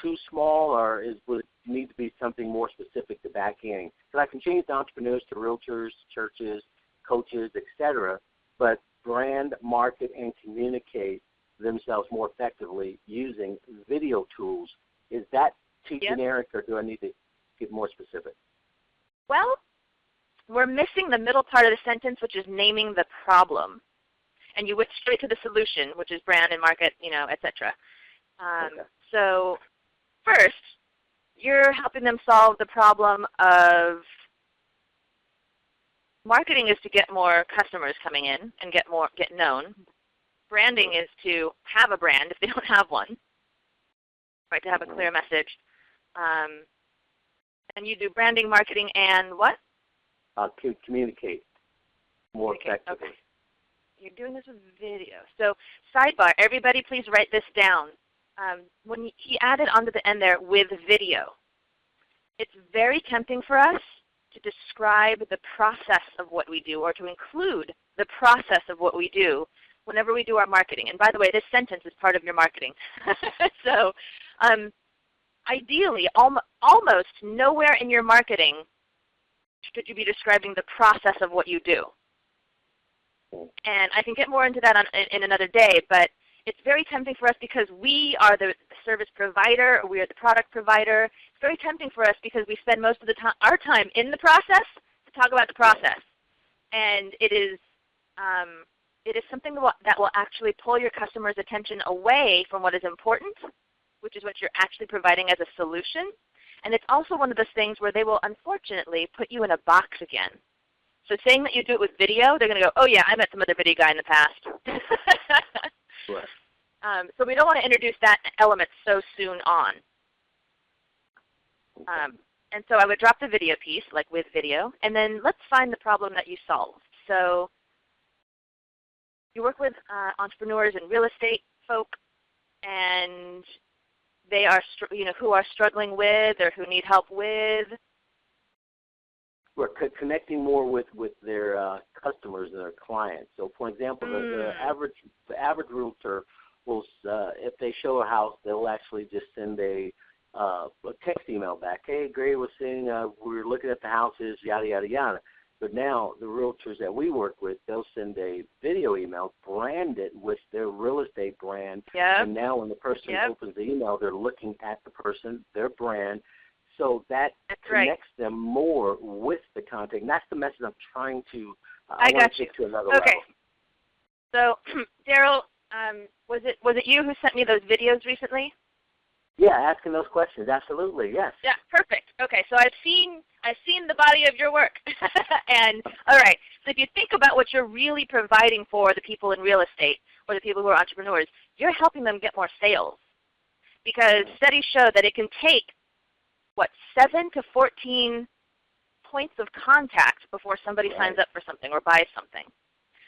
Speaker 8: too small, or would it need to be something more specific to backing? Because I can change the entrepreneurs to realtors, churches, coaches, etc., but brand, market, and communicate themselves more effectively using video tools. Is that too generic, or do I need to get more specific?
Speaker 1: Well, we're missing the middle part of the sentence, which is naming the problem. And you went straight to the solution, which is brand and market, you know, et cetera. So first, you're helping them solve the problem of marketing is to get more customers coming in and get known. Branding is to have a brand if they don't have one, right, to have a clear message. And you do branding, marketing, and what?
Speaker 8: Communicate more effectively.
Speaker 1: Okay. You're doing this with video. So sidebar, everybody please write this down. When he added onto the end there with video, it's very tempting for us to describe the process of what we do or to include the process of what we do whenever we do our marketing. And by the way, this sentence is part of your marketing. So ideally, almost nowhere in your marketing should you be describing the process of what you do. And I can get more into that in another day, but it's very tempting for us because we are the service provider or we are the product provider. It's very tempting for us because we spend most of our time in the process to talk about the process. And it is something that will actually pull your customer's attention away from what is important, which is what you're actually providing as a solution. And it's also one of those things where they will unfortunately put you in a box again. So saying that you do it with video, they're going to go, oh yeah, I met some other video guy in the past.
Speaker 8: Right.
Speaker 1: So we don't want to introduce that element so soon on. And so I would drop the video piece, like with video, and then let's find the problem that you solved. So you work with entrepreneurs and real estate folk, and they are, who are struggling with or who need help with.
Speaker 8: We're connecting more with their customers and their clients. So, for example, the average realtor will, if they show a house, they'll actually just send a text email back. Hey, Gray was saying we're looking at the houses, yada yada yada. But now the realtors that we work with, they'll send a video email, brand it with their real estate brand, and now when the person opens the email, they're looking at the person, their brand. So that connects them more with the content. And that's the message I'm trying to I want to take to another level.
Speaker 1: So, Daryl, was it you who sent me those videos recently?
Speaker 8: Yeah, asking those questions, absolutely, yes.
Speaker 1: Yeah, perfect. Okay, so I've seen the body of your work. And all right, so if you think about what you're really providing for the people in real estate or the people who are entrepreneurs, you're helping them get more sales. Because studies show that it can take, 7 to 14 points of contact before somebody signs up for something or buys something.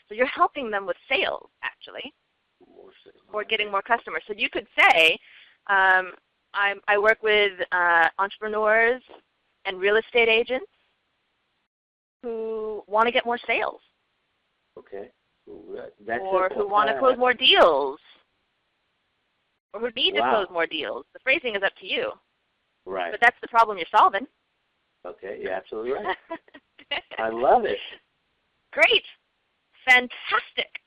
Speaker 1: So you're helping them with sales, actually, or getting more customers. So you could say, I work with entrepreneurs and real estate agents who want to get more sales.
Speaker 8: Okay.
Speaker 1: Or who want to close more deals. Or who need to close more deals. The phrasing is up to you.
Speaker 8: Right.
Speaker 1: But that's the problem you're solving.
Speaker 8: Okay, you're absolutely right. I love it.
Speaker 1: Great. Fantastic.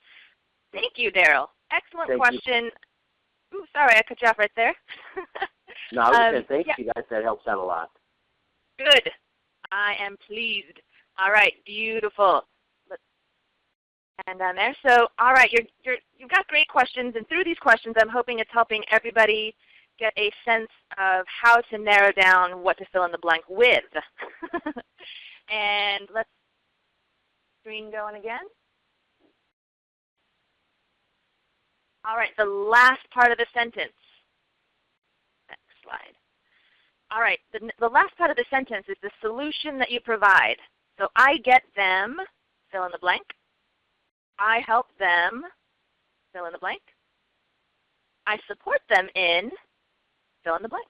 Speaker 1: Thank you, Daryl. Excellent question. Ooh, sorry, I cut you off right there.
Speaker 8: No, I was just saying thank you guys. That helps out a lot.
Speaker 1: Good. I am pleased. All right, beautiful. And down there. So, all right, you've got great questions, and through these questions, I'm hoping it's helping everybody get a sense of how to narrow down what to fill in the blank with. And let's screen going again. All right, the last part of the sentence. Next slide. All right, the last part of the sentence is the solution that you provide. So I get them, fill in the blank. I help them, fill in the blank. I support them in, fill in the blank.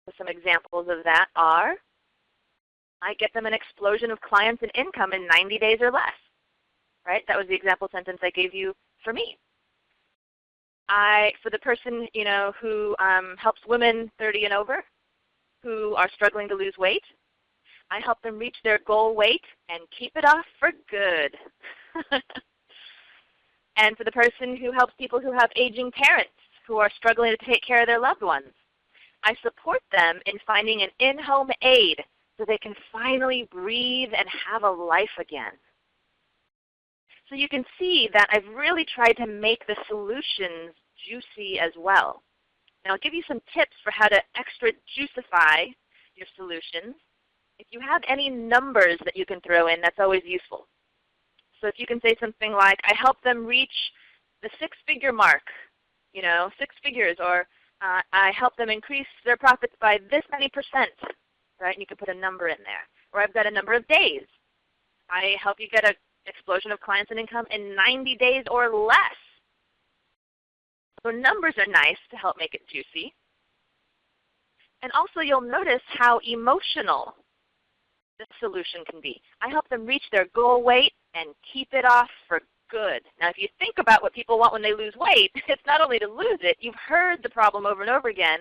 Speaker 1: So some examples of that are, I get them an explosion of clients and income in 90 days or less. Right? That was the example sentence I gave you for me. For the person who helps women 30 and over who are struggling to lose weight, I help them reach their goal weight and keep it off for good. And for the person who helps people who have aging parents who are struggling to take care of their loved ones, I support them in finding an in-home aid so they can finally breathe and have a life again. So you can see that I've really tried to make the solutions juicy as well. And I'll give you some tips for how to extra juicify your solutions. If you have any numbers that you can throw in, that's always useful. So if you can say something like, I help them reach the six-figure mark, 6 figures, or I help them increase their profits by this many percent, right? And you can put a number in there. Or I've got a number of days. I help you get an explosion of clients and income in 90 days or less. So numbers are nice to help make it juicy. And also you'll notice how emotional the solution can be. I help them reach their goal weight and keep it off for good. Now if you think about what people want when they lose weight, it's not only to lose it. You've heard the problem over and over again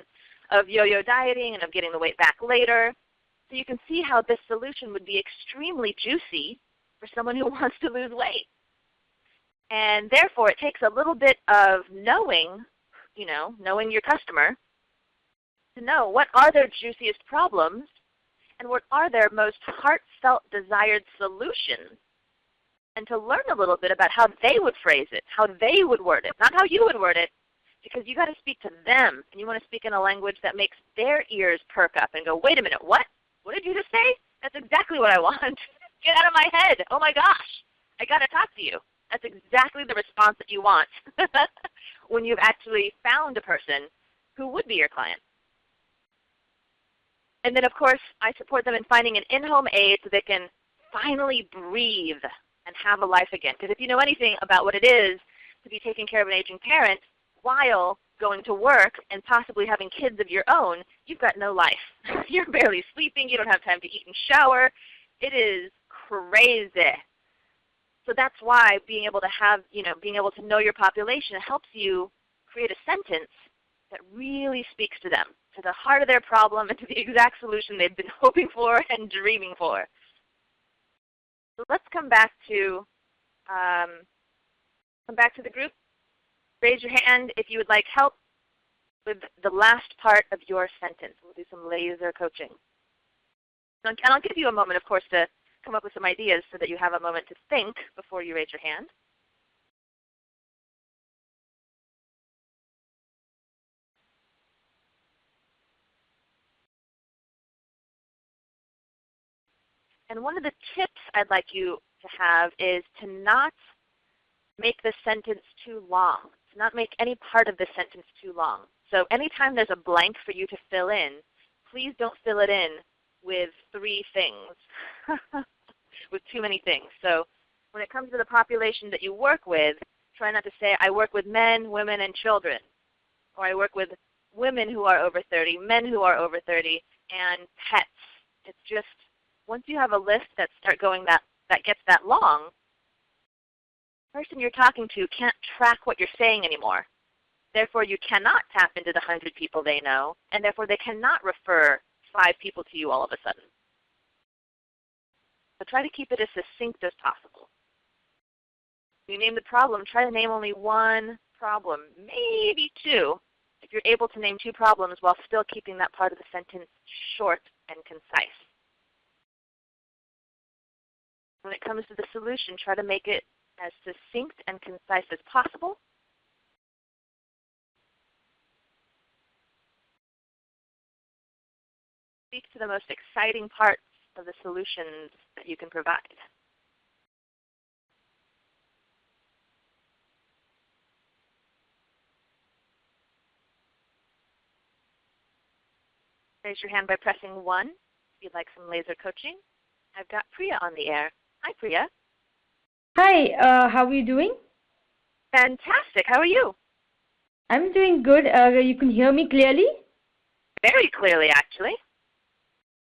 Speaker 1: of yo-yo dieting and of getting the weight back later. So you can see how this solution would be extremely juicy for someone who wants to lose weight. And therefore it takes a little bit of knowing your customer to know what are their juiciest problems and what are their most heartfelt desired solutions, and to learn a little bit about how they would phrase it, how they would word it, not how you would word it, because you got to speak to them, and you want to speak in a language that makes their ears perk up and go, wait a minute, what? What did you just say? That's exactly what I want. Get out of my head. Oh my gosh, I got to talk to you. That's exactly the response that you want when you've actually found a person who would be your client. And then, of course, I support them in finding an in-home aid so they can finally breathe and have a life again. Because if you know anything about what it is to be taking care of an aging parent while going to work and possibly having kids of your own, you've got no life. You're barely sleeping. You don't have time to eat and shower. It is crazy. So that's why being able to know your population helps you create a sentence that really speaks to them, to the heart of their problem and to the exact solution they've been hoping for and dreaming for. So let's come back to the group. Raise your hand if you would like help with the last part of your sentence. We'll do some laser coaching. And I'll give you a moment, of course, to come up with some ideas so that you have a moment to think before you raise your hand. And one of the tips I'd like you to have is to not make the sentence too long, to not make any part of the sentence too long. So anytime there's a blank for you to fill in, please don't fill it in with 3 things, with too many things. So when it comes to the population that you work with, try not to say, I work with men, women, and children, or I work with women who are over 30, men who are over 30, and pets. It's just, once you have a list that gets that long, the person you're talking to can't track what you're saying anymore. Therefore, you cannot tap into the 100 people they know, and therefore they cannot refer 5 people to you all of a sudden. So try to keep it as succinct as possible. When you name the problem, try to name only 1 problem, maybe 2, if you're able to name 2 problems while still keeping that part of the sentence short and concise. When it comes to the solution, try to make it as succinct and concise as possible. Speak to the most exciting parts of the solutions that you can provide. Raise your hand by pressing 1 if you'd like some laser coaching. I've got Priya on the air. Hi, Priya.
Speaker 9: Hi, how are you doing?
Speaker 1: Fantastic. How are you?
Speaker 9: I'm doing good. You can hear me clearly?
Speaker 1: Very clearly, actually.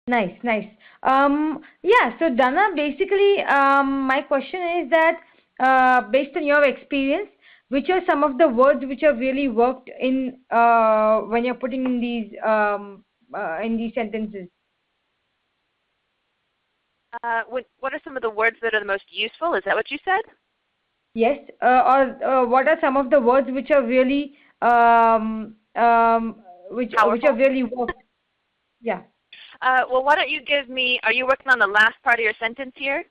Speaker 9: Nice, nice. Yeah, so Dana, basically, my question is that based on your experience, which are some of the words which have really worked in when you're putting in these sentences?
Speaker 1: What are some of the words that are the most useful? Is that what you said?
Speaker 9: Yes. Or what are some of the words which are really which have really worked? Yeah.
Speaker 1: Well, why don't you give me, are you working on the last part of your sentence here?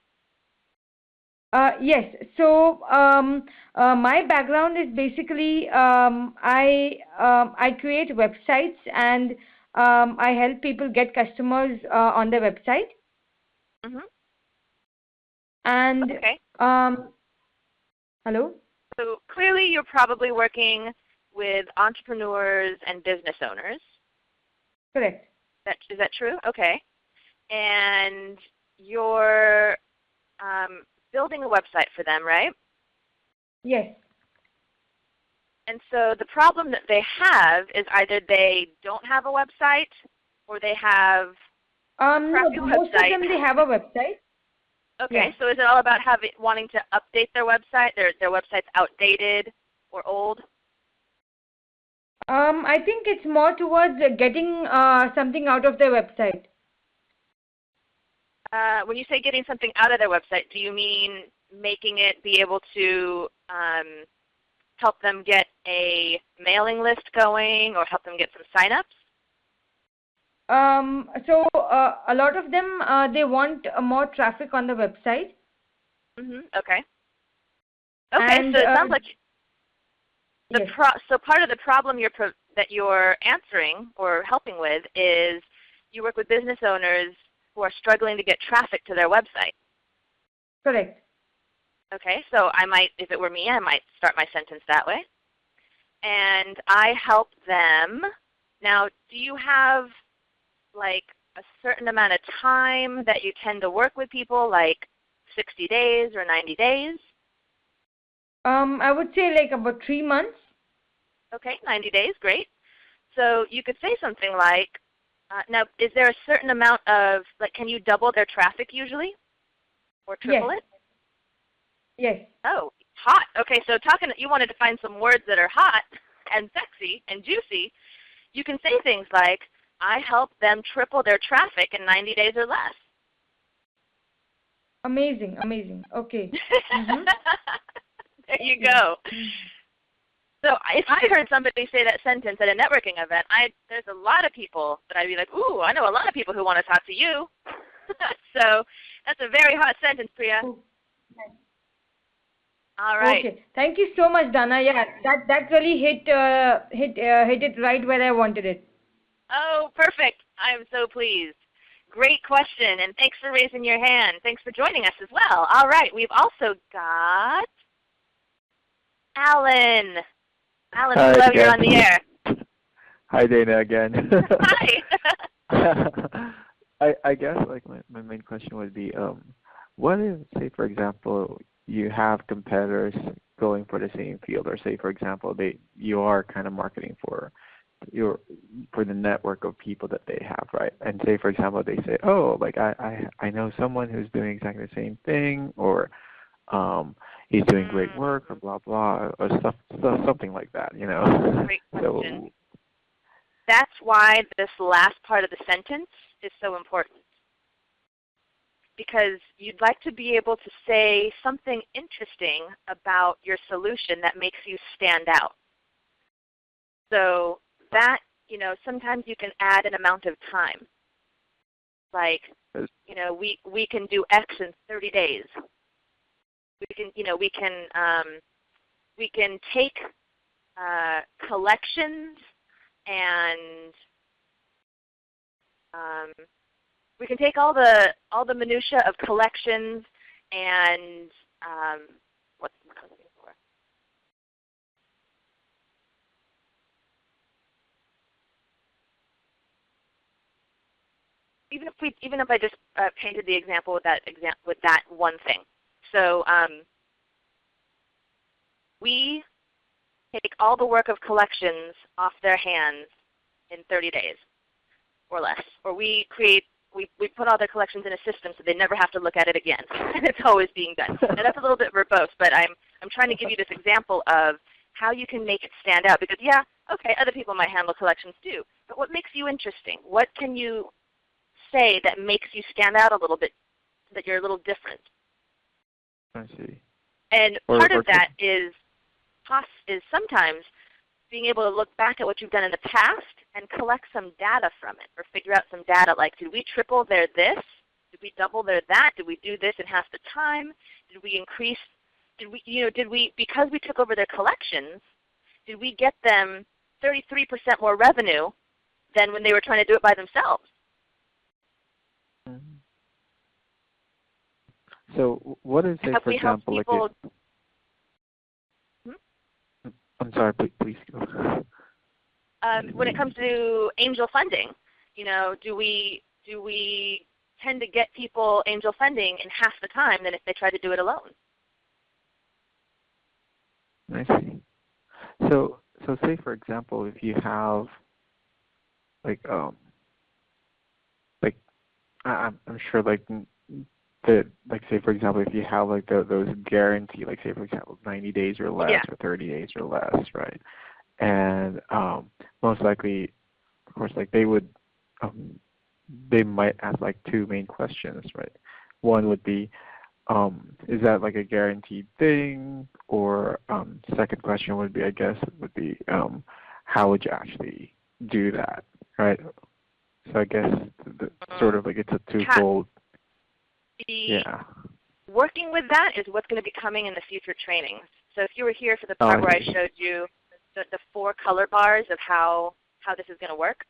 Speaker 9: Yes. So my background is basically I create websites and I help people get customers on their website.
Speaker 1: Mm-hmm.
Speaker 9: And
Speaker 1: okay.
Speaker 9: Hello?
Speaker 1: So clearly you're probably working with entrepreneurs and business owners.
Speaker 9: Correct.
Speaker 1: Is that true? Okay. And you're building a website for them, right?
Speaker 9: Yes.
Speaker 1: And so the problem that they have is either they don't have a website or they have
Speaker 9: no, most of them they have a website.
Speaker 1: Okay,
Speaker 9: yeah.
Speaker 1: So is it all about wanting to update their website? Their website's outdated or old?
Speaker 9: I think it's more towards getting something out of their website.
Speaker 1: When you say getting something out of their website, do you mean making it be able to help them get a mailing list going or help them get some signups?
Speaker 9: So a lot of them, they want more traffic on the website.
Speaker 1: Mm-hmm. Okay. Okay,
Speaker 9: and,
Speaker 1: so it sounds like
Speaker 9: yes.
Speaker 1: So part of the problem that you're answering or helping with is you work with business owners who are struggling to get traffic to their website.
Speaker 9: Correct.
Speaker 1: Okay, so if it were me, I might start my sentence that way. And I help them. Now, do you have like a certain amount of time that you tend to work with people, like 60 days or 90 days?
Speaker 9: I would say like about 3 months.
Speaker 1: Okay, 90 days, great. So you could say something like, now is there a certain amount of, like can you double their traffic usually? Or triple
Speaker 9: yes.
Speaker 1: it?
Speaker 9: Yes.
Speaker 1: Oh, hot. Okay, so you wanted to find some words that are hot and sexy and juicy. You can say things like, I help them triple their traffic in 90 days or less.
Speaker 9: Amazing, amazing. Okay. Mm-hmm.
Speaker 1: There you go. So if I heard somebody say that sentence at a networking event, there's a lot of people that I'd be like, ooh, I know a lot of people who want to talk to you. So that's a very hot sentence, Priya.
Speaker 9: Oh.
Speaker 1: All right.
Speaker 9: Okay. Thank you so much, Dana. Yeah, that really hit it right where I wanted it.
Speaker 1: Oh, perfect. I'm so pleased. great question, and thanks for raising your hand. Thanks for joining us as well. All right, we've also got Alan. Alan,
Speaker 4: Hi
Speaker 1: hello,
Speaker 4: again.
Speaker 1: you're on the air.
Speaker 4: Hi, Dana, again.
Speaker 1: Hi.
Speaker 4: I guess like my main question would be, what if, say for example, you have competitors going for the same field, or say for example you are kind of marketing for the network of people that they have, right? And say for example they say, oh, like I know someone who's doing exactly the same thing, or he's doing great work, or blah blah, or something like that, you know.
Speaker 1: Great question. That's why this last part of the sentence is so important, because you'd like to be able to say something interesting about your solution that makes you stand out. So that, you know, sometimes you can add an amount of time. Like, you know, we can do X in 30 days. We can, you know, we can take collections and we can take all the minutia of collections and what's the word I'm looking for? Even if I just painted the example with that one thing. So we take all the work of collections off their hands in 30 days or less, or we put all their collections in a system so they never have to look at it again. And it's always being done. And that's a little bit verbose, but I'm trying to give you this example of how you can make it stand out. Because yeah, okay, other people might handle collections too, but what makes you interesting? What can you say that makes you stand out a little bit, that you're a little different?
Speaker 4: I see.
Speaker 1: And part of that is sometimes being able to look back at what you've done in the past and collect some data from it, or figure out some data like, did we triple their this? Did we double their that? Did we do this in half the time? Did we increase, because we took over their collections, did we get them 33% more revenue than when they were trying to do it by themselves?
Speaker 4: So what is, say, for example, like I'm sorry, please go.
Speaker 1: When it comes to angel funding, you know, do we tend to get people angel funding in half the time than if they try to do it alone?
Speaker 4: I see. So say for example, if you have I'm sure say for example, if you have like those guarantee, like say for example 90 days or less, or 30 days or less, right? And most likely, of course, like they might ask like two main questions, right? One would be, is that like a guaranteed thing? Or second question would be, I guess, how would you actually do that, right? So I guess sort of like it's a twofold.
Speaker 1: Working with that is what's going to be coming in the future trainings. So if you were here for the part where I showed you the 4 color bars of how this is going to work,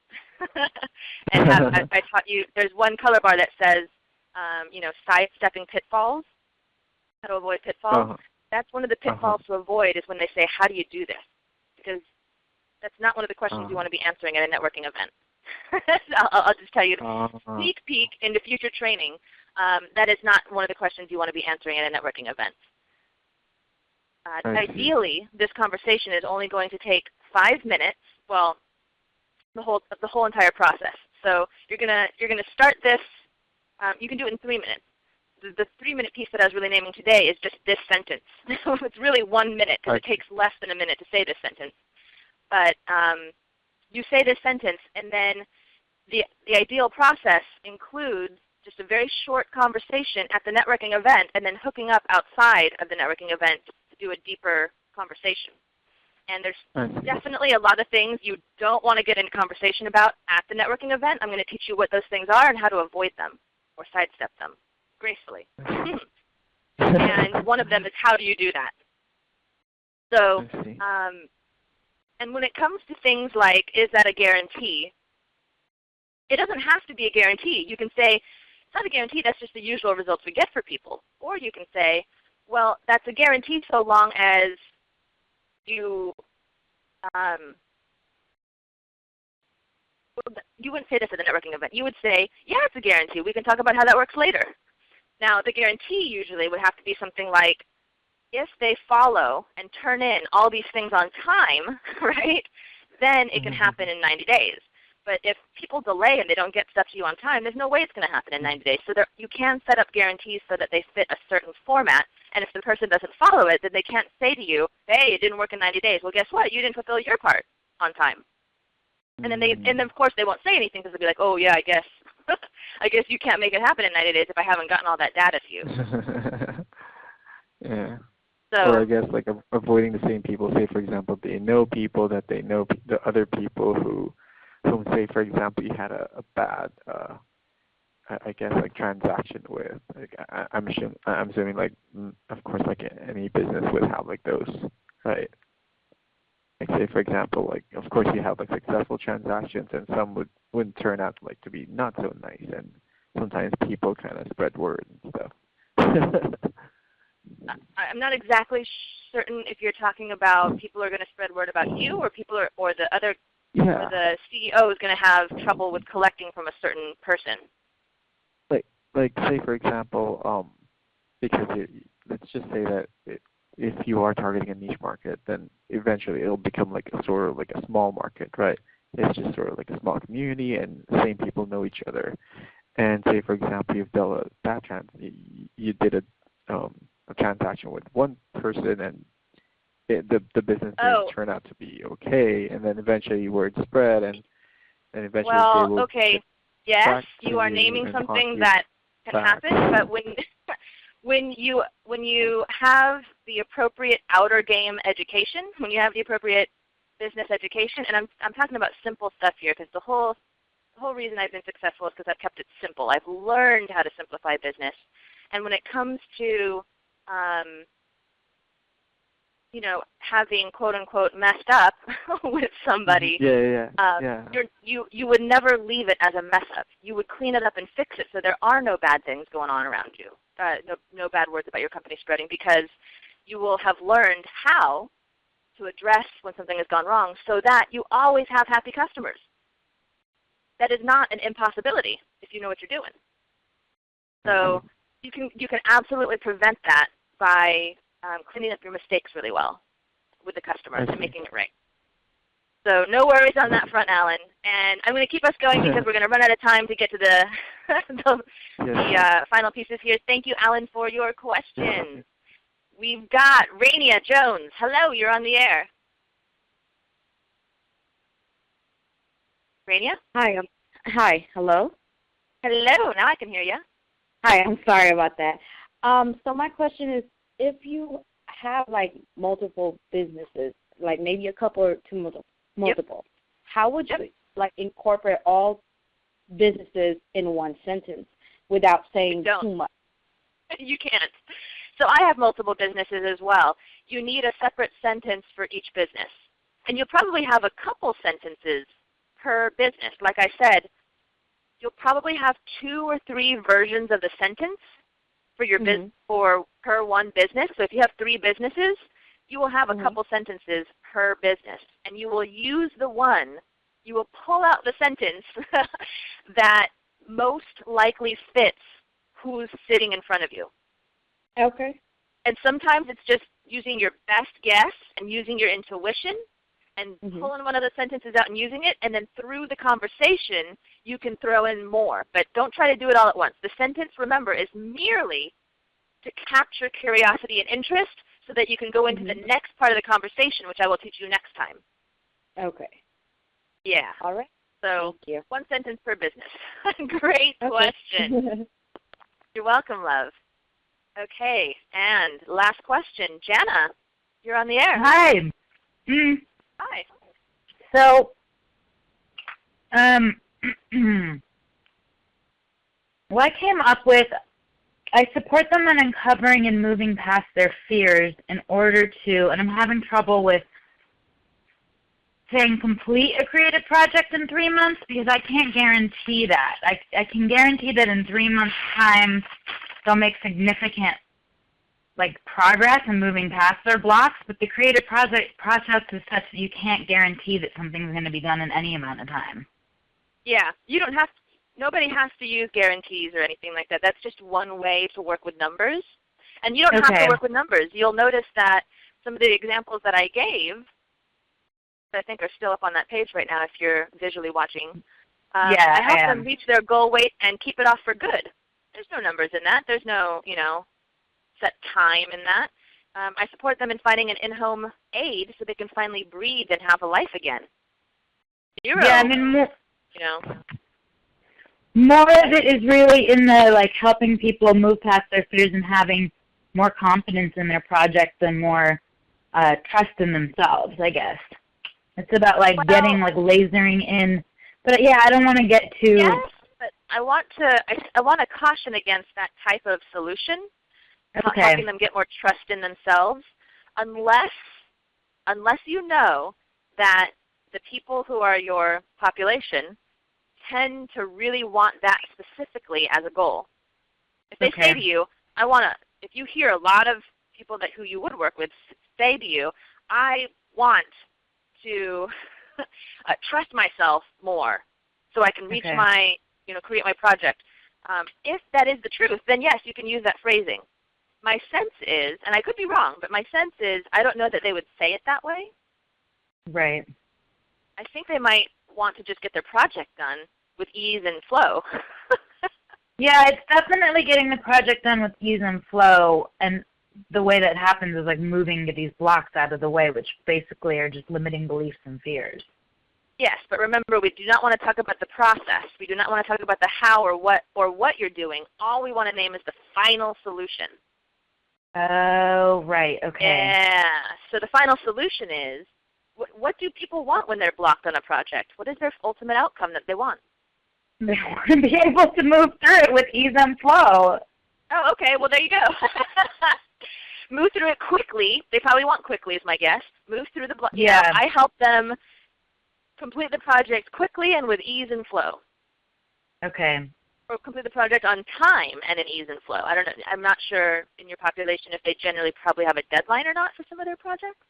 Speaker 1: and I taught you, there's one color bar that says, sidestepping pitfalls, how to avoid pitfalls. That's one of the pitfalls to avoid, is when they say, how do you do this? Because that's not one of the questions you want to be answering at a networking event. I'll just tell you, sneak peek into future training. That is not one of the questions you want to be answering at a networking event. Ideally, this conversation is only going to take 5 minutes. Well, the whole entire process. So you're gonna start this. You can do it in 3 minutes. The 3-minute piece that I was really naming today is just this sentence. It's really 1 minute, because it takes less than a minute to say this sentence. But you say this sentence, and then the ideal process includes just a very short conversation at the networking event, and then hooking up outside of the networking event to do a deeper conversation. And there's definitely a lot of things you don't want to get into conversation about at the networking event. I'm going to teach you what those things are and how to avoid them or sidestep them gracefully. And one of them is, how do you do that? So, and when it comes to things like, is that a guarantee? it doesn't have to be a guarantee. You can say, it's not a guarantee, that's just the usual results we get for people. Or you can say, well, that's a guarantee so long as you you wouldn't say this at a networking event. You would say, yeah, it's a guarantee. We can talk about how that works later. Now, the guarantee usually would have to be something like, if they follow and turn in all these things on time, right, then it can happen in 90 days. But if people delay and they don't get stuff to you on time, there's no way it's going to happen in 90 days. So you can set up guarantees so that they fit a certain format. And if the person doesn't follow it, then they can't say to you, hey, it didn't work in 90 days. Well, guess what? You didn't fulfill your part on time. And then of course they won't say anything because they'll be like, oh yeah, I guess I guess you can't make it happen in 90 days if I haven't gotten all that data to you.
Speaker 4: Yeah.
Speaker 1: So,
Speaker 4: or I guess like avoiding the same people. Say for example, they know people that they know the other people whom say for example you had a bad I guess like transaction with. Like I'm assuming like of course like any business would have like those, right? Like say for example, like of course you have like successful transactions and some wouldn't turn out like to be not so nice, and sometimes people kind of spread word and stuff.
Speaker 1: I'm not exactly certain if you're talking about people are going to spread word about you, or people are, or the other, or the CEO is going to have trouble with collecting from a certain person.
Speaker 4: Like say for example, because let's just say that if you are targeting a niche market, then eventually it'll become like a sort of like a small market, right? It's just sort of like a small community, and the same people know each other. And say for example, you've done you did a transaction with one person, and the business didn't turn out to be okay, and then eventually word spread, and eventually they will
Speaker 1: yes, you are naming something that can happen, but when you have the appropriate outer game education, when you have the appropriate business education, and I'm talking about simple stuff here, because the whole reason I've been successful is because I've kept it simple. I've learned how to simplify business, and when it comes to having quote unquote messed up with somebody, you would never leave it as a mess up. You would clean it up and fix it so there are no bad things going on around you, no bad words about your company spreading, because you will have learned how to address when something has gone wrong so that you always have happy customers. That is not an impossibility if you know what you're doing. So you can absolutely prevent that by cleaning up your mistakes really well with the customer and making it right. So no worries on that front, Alan. And I'm going to keep us going because we're going to run out of time to get to the final pieces here. Thank you, Alan, for your question. We've got Rania Jones. Hello, you're on the air. Rania?
Speaker 10: Hi. Hello?
Speaker 1: Hello. Now I can hear you.
Speaker 10: Hi. I'm sorry about that. So my question is, if you have like multiple businesses, like maybe a couple or two multiple, how would you like incorporate all businesses in one sentence without saying too much?
Speaker 1: You can't. So I have multiple businesses as well. You need a separate sentence for each business. And you'll probably have a couple sentences per business. Like I said, you'll probably have 2 or 3 versions of the sentence for your per one business. So if you have 3 businesses, you will have a couple sentences per business. And you will use you will pull out the sentence that most likely fits who's sitting in front of you.
Speaker 10: Okay.
Speaker 1: And sometimes it's just using your best guess and using your intuition and pulling one of the sentences out and using it, and then through the conversation you can throw in more. But don't try to do it all at once. The sentence, remember, is merely to capture curiosity and interest so that you can go into the next part of the conversation, which I will teach you next time.
Speaker 10: Okay.
Speaker 1: Yeah.
Speaker 10: All right.
Speaker 1: So
Speaker 10: thank you.
Speaker 1: 1 sentence per business. Great question. You're welcome, love. Okay, and last question. Jana, you're on the air.
Speaker 3: Hi.
Speaker 1: Hi.
Speaker 3: So, what I came up with, I support them in uncovering and moving past their fears in order to, and I'm having trouble with saying complete a creative project in 3 months? Because I can't guarantee that. I can guarantee that in 3 months' time they'll make significant progress in moving past their blocks, but the creative project process is such that you can't guarantee that something's going to be done in any amount of time.
Speaker 1: Yeah, you don't have to, nobody has to use guarantees or anything like that. That's just one way to work with numbers. And you don't have to work with numbers. You'll notice that some of the examples that I gave, I think are still up on that page right now if you're visually watching. I help them reach their goal weight and keep it off for good. There's no numbers in that. There's no, set time in that. I support them in finding an in-home aid so they can finally breathe and have a life again. Zero.
Speaker 3: Yeah, I mean, more of it is really in the helping people move past their fears and having more confidence in their project and more trust in themselves, I guess. It's about getting lasering in. But yeah, I don't want to get too.
Speaker 1: Yes, but I want to caution against that type of solution. Helping them get more trust in themselves, unless you know that the people who are your population tend to really want that specifically as a goal. If they say to you, if you hear a lot of people who you would work with say to you, I want to trust myself more so I can reach my, create my project. If that is the truth, then yes, you can use that phrasing. My sense is, and I could be wrong, but my sense is I don't know that they would say it that way.
Speaker 3: Right.
Speaker 1: I think they might want to just get their project done with ease and flow.
Speaker 3: Yeah, it's definitely getting the project done with ease and flow, and the way that happens is moving these blocks out of the way, which basically are just limiting beliefs and fears.
Speaker 1: Yes, but remember, we do not want to talk about the process. We do not want to talk about the how or what you're doing. All we want to name is the final solution.
Speaker 3: Oh, right. Okay.
Speaker 1: Yeah. So the final solution is, what do people want when they're blocked on a project? What is their ultimate outcome that they want?
Speaker 3: They want to be able to move through it with ease and flow.
Speaker 1: Oh, okay. Well, there you go. Move through it quickly. They probably want quickly is my guess. Move through the block.
Speaker 3: Yeah.
Speaker 1: I help them complete the project quickly and with ease and flow.
Speaker 3: Okay.
Speaker 1: Or complete the project on time and in ease and flow. I don't know. I'm not sure in your population if they generally probably have a deadline or not for some of their projects.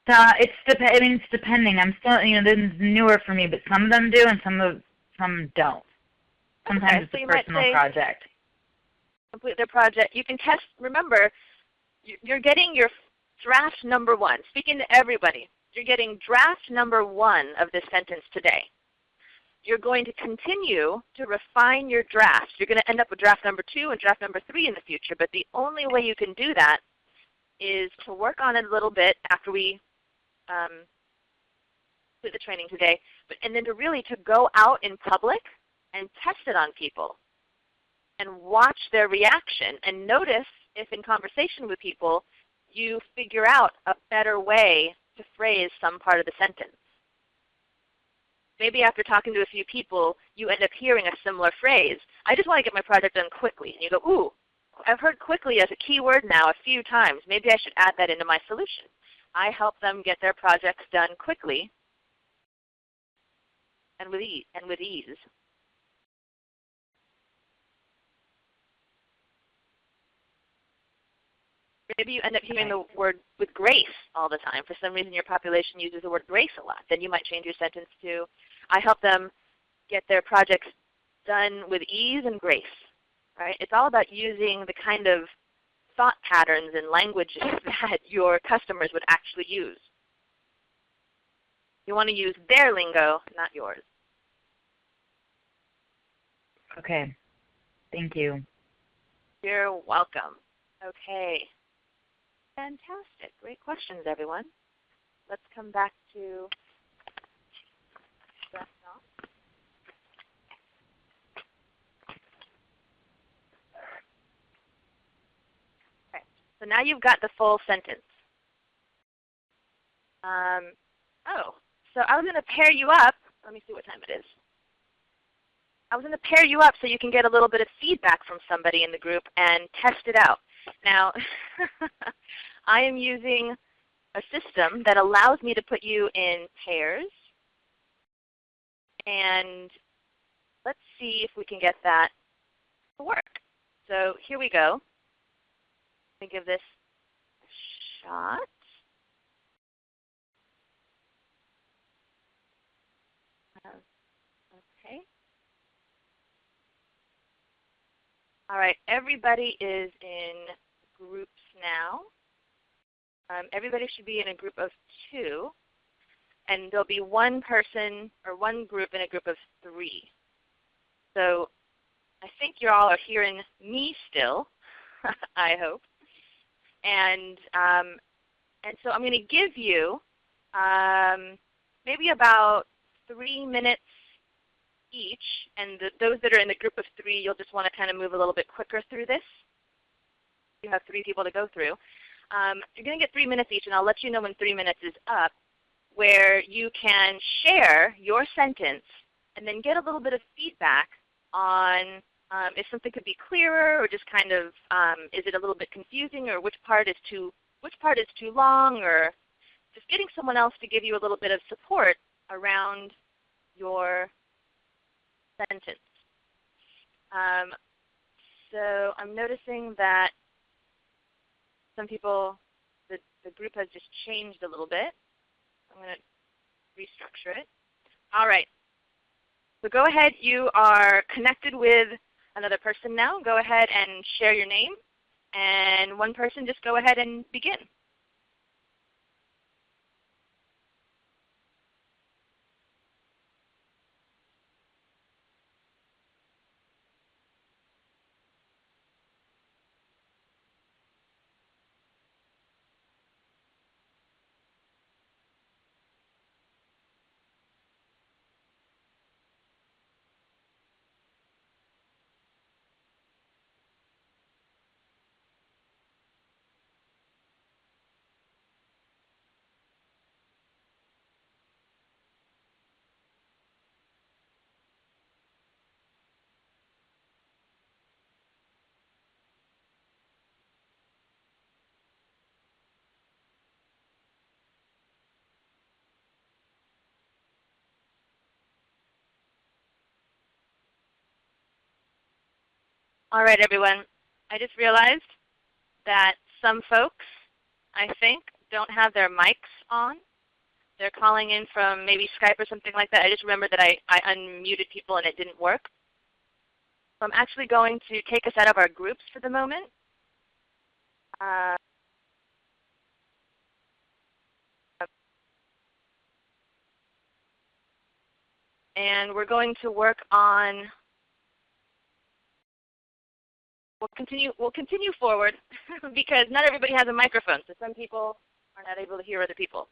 Speaker 3: It's depending. I'm still, this is newer for me, but some of them do and some don't. Sometimes it's a personal project.
Speaker 1: Complete their project. You can test. Remember, you're getting your draft number 1. Speaking to everybody, you're getting draft number 1 of this sentence today. You're going to continue to refine your draft. You're going to end up with draft number 2 and draft number 3 in the future, but the only way you can do that is to work on it a little bit after we do the training today, and then to go out in public and test it on people and watch their reaction and notice if in conversation with people you figure out a better way to phrase some part of the sentence. Maybe after talking to a few people, you end up hearing a similar phrase. I just want to get my project done quickly. And you go, ooh, I've heard quickly as a keyword now a few times. Maybe I should add that into my solution. I help them get their projects done quickly and with ease. Maybe you end up hearing the word with grace all the time. For some reason your population uses the word grace a lot. Then you might change your sentence to, I help them get their projects done with ease and grace. Right? It's all about using the kind of thought patterns and language that your customers would actually use. You want to use their lingo, not yours.
Speaker 3: Okay. Thank you.
Speaker 1: You're welcome. Okay. Fantastic. Great questions, everyone. Let's come back to draft off. Okay. So now you've got the full sentence. So I was going to pair you up. Let me see what time it is. I was going to pair you up so you can get a little bit of feedback from somebody in the group and test it out. Now, I am using a system that allows me to put you in pairs. And let's see if we can get that to work. So here we go. Let me give this a shot. Okay. All right, everybody is in groups now. Everybody should be in a group of 2, and there'll be one person or one group in a group of 3. So I think you all are hearing me still, I hope. And so I'm going to give you maybe about 3 minutes each, and those that are in the group of 3, you'll just want to kind of move a little bit quicker through this. You have 3 people to go through. You're going to get 3 minutes each, and I'll let you know when 3 minutes is up, where you can share your sentence and then get a little bit of feedback on if something could be clearer, or just kind of is it a little bit confusing, or which part is too long, or just getting someone else to give you a little bit of support around your sentence. So I'm noticing that some people, the group has just changed a little bit. I'm going to restructure it. All right. So go ahead. You are connected with another person now. Go ahead and share your name. And one person, just go ahead and begin. All right, everyone. I just realized that some folks, I think, don't have their mics on. They're calling in from maybe Skype or something like that. I just remembered that I unmuted people and it didn't work. So I'm actually going to take us out of our groups for the moment. And we're going to work on, we'll continue forward because not everybody has a microphone, so some people are not able to hear other people.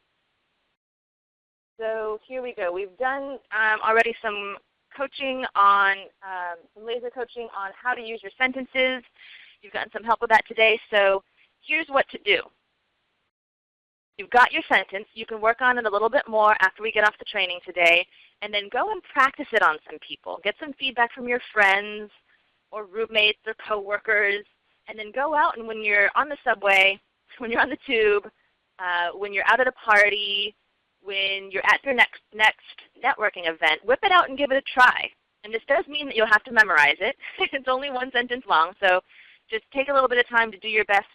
Speaker 1: So here we go. We've done already some coaching on, some laser coaching on how to use your sentences. You've gotten some help with that today. So here's what to do. You've got your sentence. You can work on it a little bit more after we get off the training today, and then go and practice it on some people. Get some feedback from your friends or roommates or coworkers, and then go out, and when you're on the subway, when you're on the tube, when you're out at a party, when you're at your next networking event, whip it out and give it a try. And this does mean that you'll have to memorize it. It's only one sentence long, so just take a little bit of time to do your best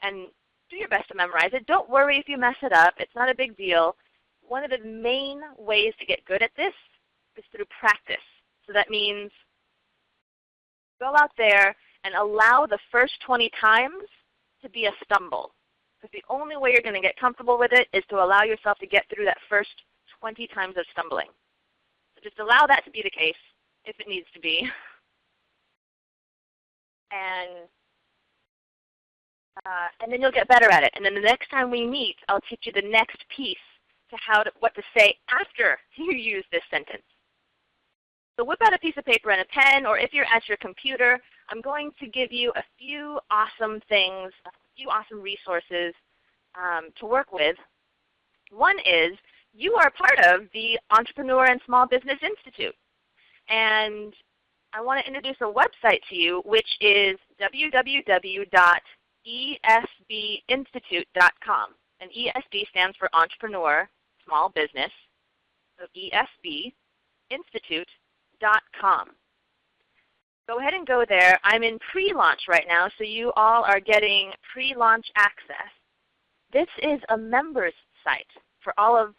Speaker 1: and do your best to memorize it. Don't worry if you mess it up. It's not a big deal. One of the main ways to get good at this is through practice. So that means go out there and allow the first 20 times to be a stumble. Because the only way you're going to get comfortable with it is to allow yourself to get through that first 20 times of stumbling. So just allow that to be the case if it needs to be. And then you'll get better at it. And then the next time we meet, I'll teach you the next piece to what to say after you use this sentence. So whip out a piece of paper and a pen, or if you're at your computer, I'm going to give you a few awesome things, a few awesome resources to work with. One is you are part of the Entrepreneur and Small Business Institute. And I want to introduce a website to you, which is www.esbinstitute.com. and ESB stands for Entrepreneur Small Business, so ESBinstitute.com. Go ahead and go there. I'm in pre-launch right now, so you all are getting pre-launch access. This is a members site for all of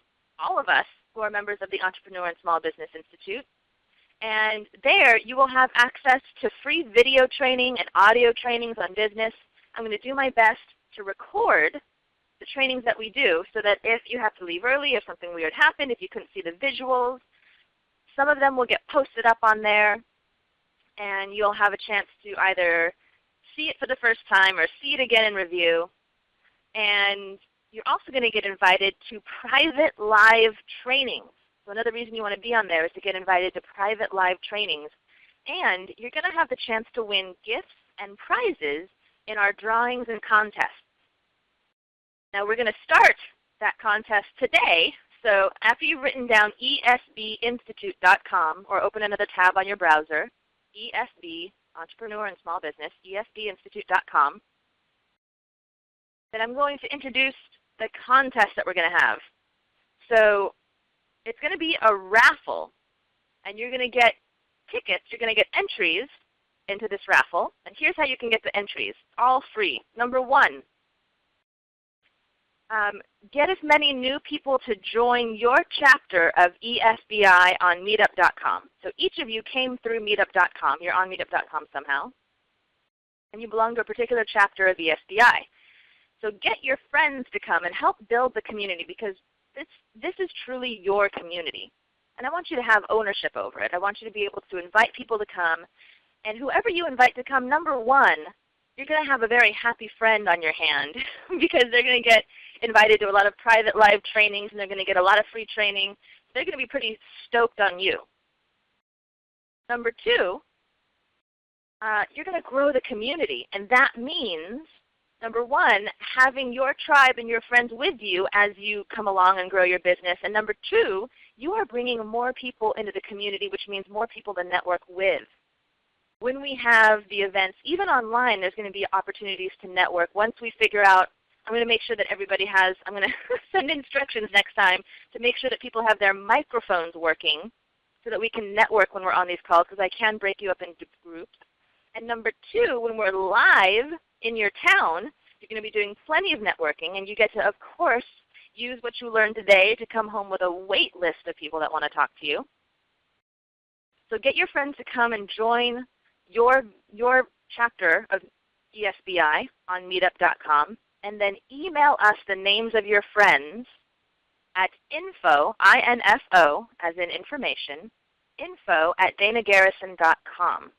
Speaker 1: us who are members of the Entrepreneur and Small Business Institute. And there you will have access to free video training and audio trainings on business. I'm going to do my best to record the trainings that we do so that if you have to leave early, if something weird happened, if you couldn't see the visuals, some of them will get posted up on there, and you'll have a chance to either see it for the first time or see it again in review. And you're also going to get invited to private live trainings. So another reason you want to be on there is to get invited to private live trainings. And you're going to have the chance to win gifts and prizes in our drawings and contests. Now we're going to start that contest today. So after you've written down esbinstitute.com or open another tab on your browser, ESB, Entrepreneur and Small Business, esbinstitute.com, then I'm going to introduce the contest that we're going to have. So it's going to be a raffle, and you're going to get tickets. You're going to get entries into this raffle. And here's how you can get the entries, all free. Number one, get as many new people to join your chapter of ESBI on meetup.com. So each of you came through meetup.com. You're on meetup.com somehow, and you belong to a particular chapter of ESBI. So get your friends to come and help build the community, because this is truly your community. And I want you to have ownership over it. I want you to be able to invite people to come. And whoever you invite to come, number one, you're going to have a very happy friend on your hand because they're going to get invited to a lot of private live trainings, and they're going to get a lot of free training. They're going to be pretty stoked on you. Number two, you're going to grow the community. And that means, number one, having your tribe and your friends with you as you come along and grow your business. And number two, you are bringing more people into the community, which means more people to network with. When we have the events, even online, there's going to be opportunities to network. Once we figure out, I'm going to make sure that everybody has, I'm going to send instructions next time to make sure that people have their microphones working so that we can network when we're on these calls, because I can break you up into groups. And number two, when we're live in your town, you're going to be doing plenty of networking, and you get to, of course, use what you learned today to come home with a wait list of people that want to talk to you. So get your friends to come and join your chapter of ESBI on meetup.com, and then email us the names of your friends at info, I-N-F-O, as in information, info@danagarrison.com.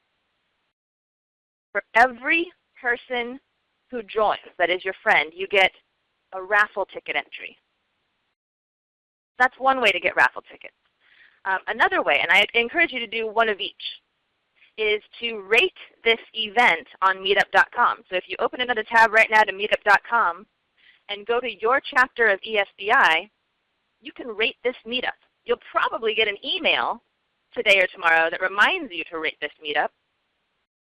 Speaker 1: For every person who joins, that is your friend, you get a raffle ticket entry. That's one way to get raffle tickets. Another way, and I encourage you to do one of each, is to rate this event on meetup.com. So if you open another tab right now to meetup.com and go to your chapter of ESBI, you can rate this meetup. You'll probably get an email today or tomorrow that reminds you to rate this meetup.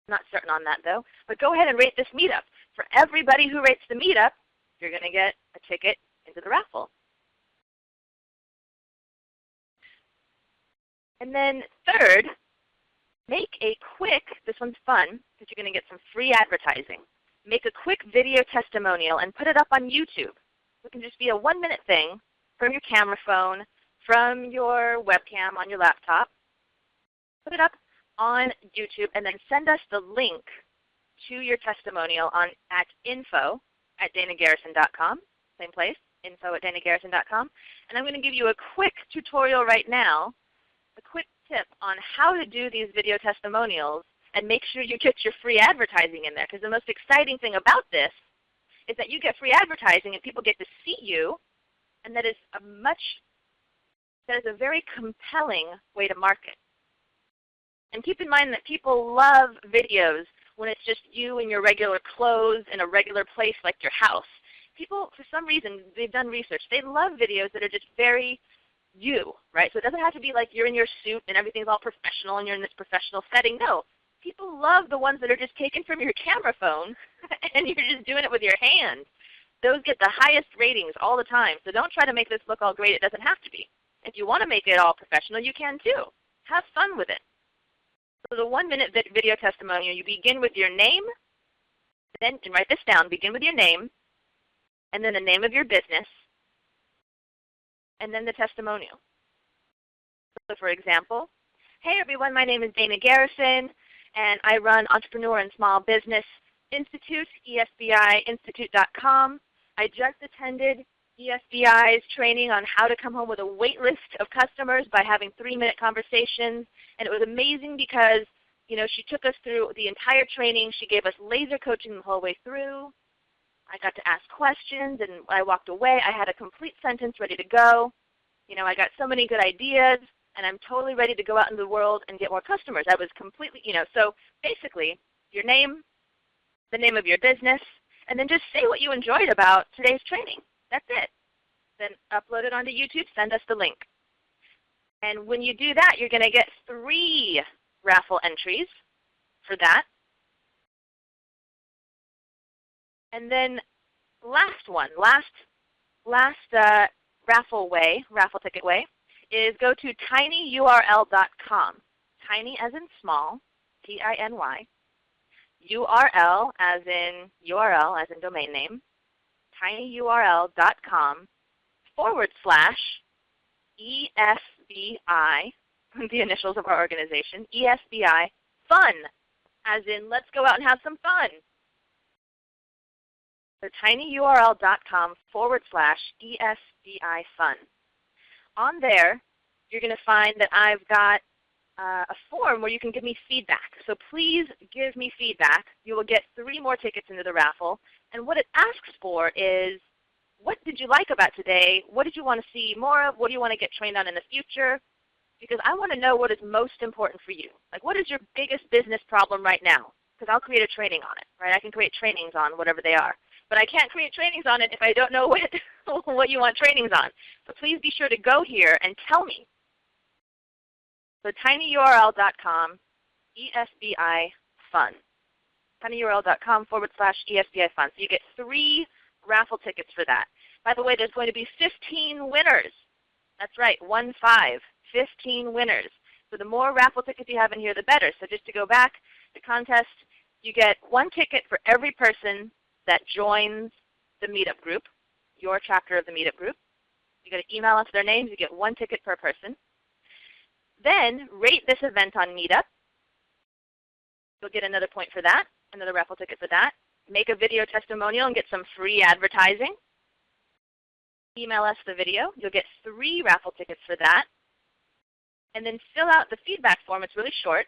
Speaker 1: I'm not certain on that though, but go ahead and rate this meetup. For everybody who rates the meetup, you're going to get a ticket into the raffle. And then third, make a quick, this one's fun because you're going to get some free advertising. Make a quick video testimonial and put it up on YouTube. It can just be a 1-minute thing from your camera phone, from your webcam on your laptop. Put it up on YouTube and then send us the link to your testimonial at info@danagarrison.com, same place, info@danagarrison.com. And I'm going to give you a quick tutorial right now, a quick tip on how to do these video testimonials and make sure you get your free advertising in there. Because the most exciting thing about this is that you get free advertising and people get to see you, and that is a very compelling way to market. And keep in mind that people love videos when it's just you in your regular clothes in a regular place like your house. People, for some reason, they've done research. They love videos that are just very you, right? So it doesn't have to be like you're in your suit and everything's all professional and you're in this professional setting. No. People love the ones that are just taken from your camera phone and you're just doing it with your hand. Those get the highest ratings all the time. So don't try to make this look all great. It doesn't have to be. If you want to make it all professional, you can too. Have fun with it. So the 1-minute video testimonial, you begin with your name, then, and write this down, begin with your name, and then the name of your business, and then the testimonial. So for example, hey everyone, my name is Dana Garrison, and I run Entrepreneur and Small Business Institute, esbiinstitute.com. I just attended ESBI's training on how to come home with a wait list of customers by having 3-minute conversations. And it was amazing because she took us through the entire training. She gave us laser coaching the whole way through. I got to ask questions, and when I walked away, I had a complete sentence ready to go. I got so many good ideas, and I'm totally ready to go out into the world and get more customers. I was completely, so basically your name, the name of your business, and then just say what you enjoyed about today's training. That's it. Then upload it onto YouTube, send us the link. And when you do that, you're going to get 3 raffle entries for that. And then last raffle ticket way is go to tinyurl.com. Tiny as in small, T-I-N-Y. URL as in domain name. tinyurl.com /ESBI, the initials of our organization, ESBI fun, as in let's go out and have some fun. So tinyurl.com /ESBI fun. On there, you're going to find that I've got a form where you can give me feedback. So please give me feedback. You will get 3 more tickets into the raffle. And what it asks for is, what did you like about today? What did you want to see more of? What do you want to get trained on in the future? Because I want to know what is most important for you. Like, what is your biggest business problem right now? Because I'll create a training on it, right? I can create trainings on whatever they are. But I can't create trainings on it if I don't know what you want trainings on. So please be sure to go here and tell me. So tinyurl.com ESBI fun. tinyurl.com /ESBI fun. So you get 3 raffle tickets for that. By the way, there's going to be 15 winners. That's right, 15 winners. So the more raffle tickets you have in here, the better. So just to go back, the contest, you get 1 ticket for every person that joins the meetup group, your chapter of the meetup group. You got to email us their names. You get 1 ticket per person. Then rate this event on Meetup. You'll get another point for that, another raffle ticket for that. Make a video testimonial and get some free advertising. Email us the video. You'll get 3 raffle tickets for that. And then fill out the feedback form. It's really short.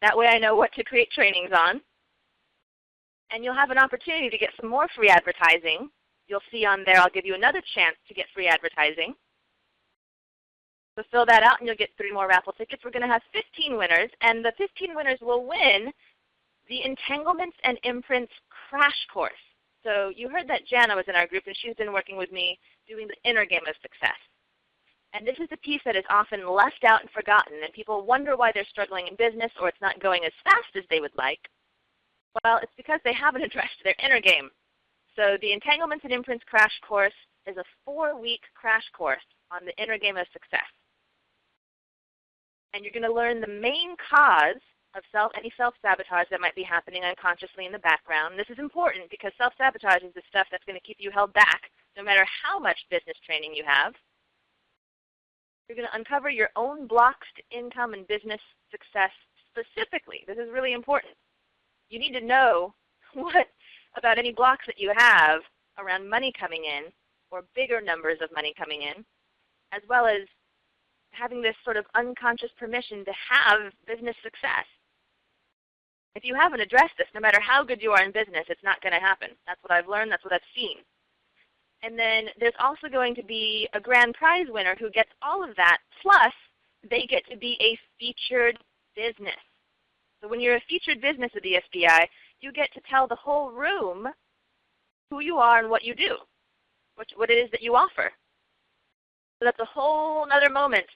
Speaker 1: That way I know what to create trainings on. And you'll have an opportunity to get some more free advertising. You'll see on there, I'll give you another chance to get free advertising. So fill that out and you'll get 3 more raffle tickets. We're going to have 15 winners, and the 15 winners will win the Entanglements and Imprints Crash Course. So you heard that Jana was in our group, and she's been working with me doing the inner game of success. And this is the piece that is often left out and forgotten, and people wonder why they're struggling in business or it's not going as fast as they would like. Well, it's because they haven't addressed their inner game. So the Entanglements and Imprints Crash Course is a 4-week crash course on the inner game of success. And you're going to learn the main cause of any self-sabotage that might be happening unconsciously in the background. This is important because self-sabotage is the stuff that's going to keep you held back no matter how much business training you have. You're going to uncover your own blocks to income and business success specifically. This is really important. You need to know what about any blocks that you have around money coming in or bigger numbers of money coming in, as well as having this sort of unconscious permission to have business success. If you haven't addressed this, no matter how good you are in business, it's not going to happen. That's what I've learned. That's what I've seen. And then there's also going to be a grand prize winner who gets all of that, plus they get to be a featured business. So when you're a featured business at the SBI, you get to tell the whole room who you are and what you do, what it is that you offer. So that's a whole other moment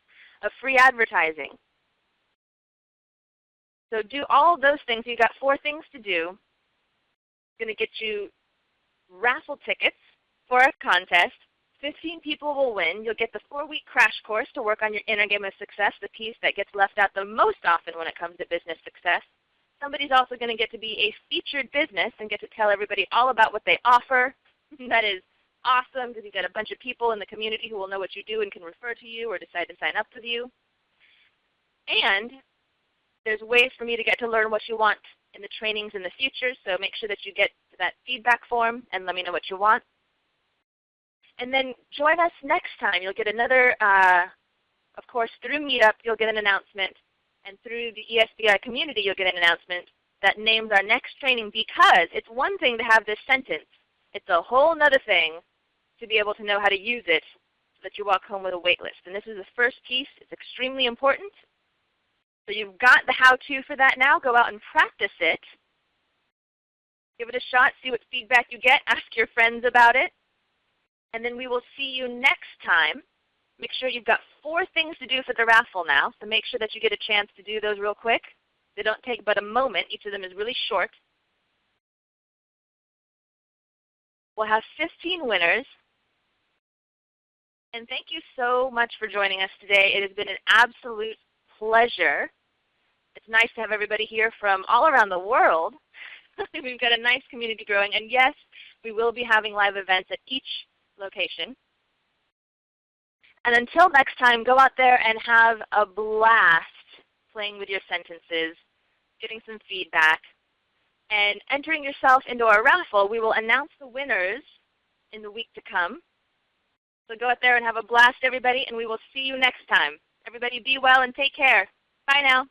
Speaker 1: of free advertising. So do all those things. You've got 4 things to do. It's going to get you raffle tickets for a contest. 15 people will win. You'll get the 4-week crash course to work on your inner game of success, the piece that gets left out the most often when it comes to business success. Somebody's also going to get to be a featured business and get to tell everybody all about what they offer. That is awesome because you've got a bunch of people in the community who will know what you do and can refer to you or decide to sign up with you. And there's ways for me to get to learn what you want in the trainings in the future, so make sure that you get that feedback form and let me know what you want. And then join us next time. You'll get another, of course, through Meetup, you'll get an announcement. And through the ESBI community, you'll get an announcement that names our next training, because it's one thing to have this sentence. It's a whole other thing to be able to know how to use it so that you walk home with a wait list. And this is the first piece. It's extremely important. So you've got the how-to for that now. Go out and practice it. Give it a shot. See what feedback you get. Ask your friends about it. And then we will see you next time. Make sure you've got 4 things to do for the raffle now, so make sure that you get a chance to do those real quick. They don't take but a moment. Each of them is really short. We'll have 15 winners. And thank you so much for joining us today. It has been an absolute pleasure. It's nice to have everybody here from all around the world. We've got a nice community growing. And yes, we will be having live events at each location. And until next time, go out there and have a blast playing with your sentences, getting some feedback, and entering yourself into our raffle. We will announce the winners in the week to come. So go out there and have a blast, everybody, and we will see you next time. Everybody be well and take care. Bye now.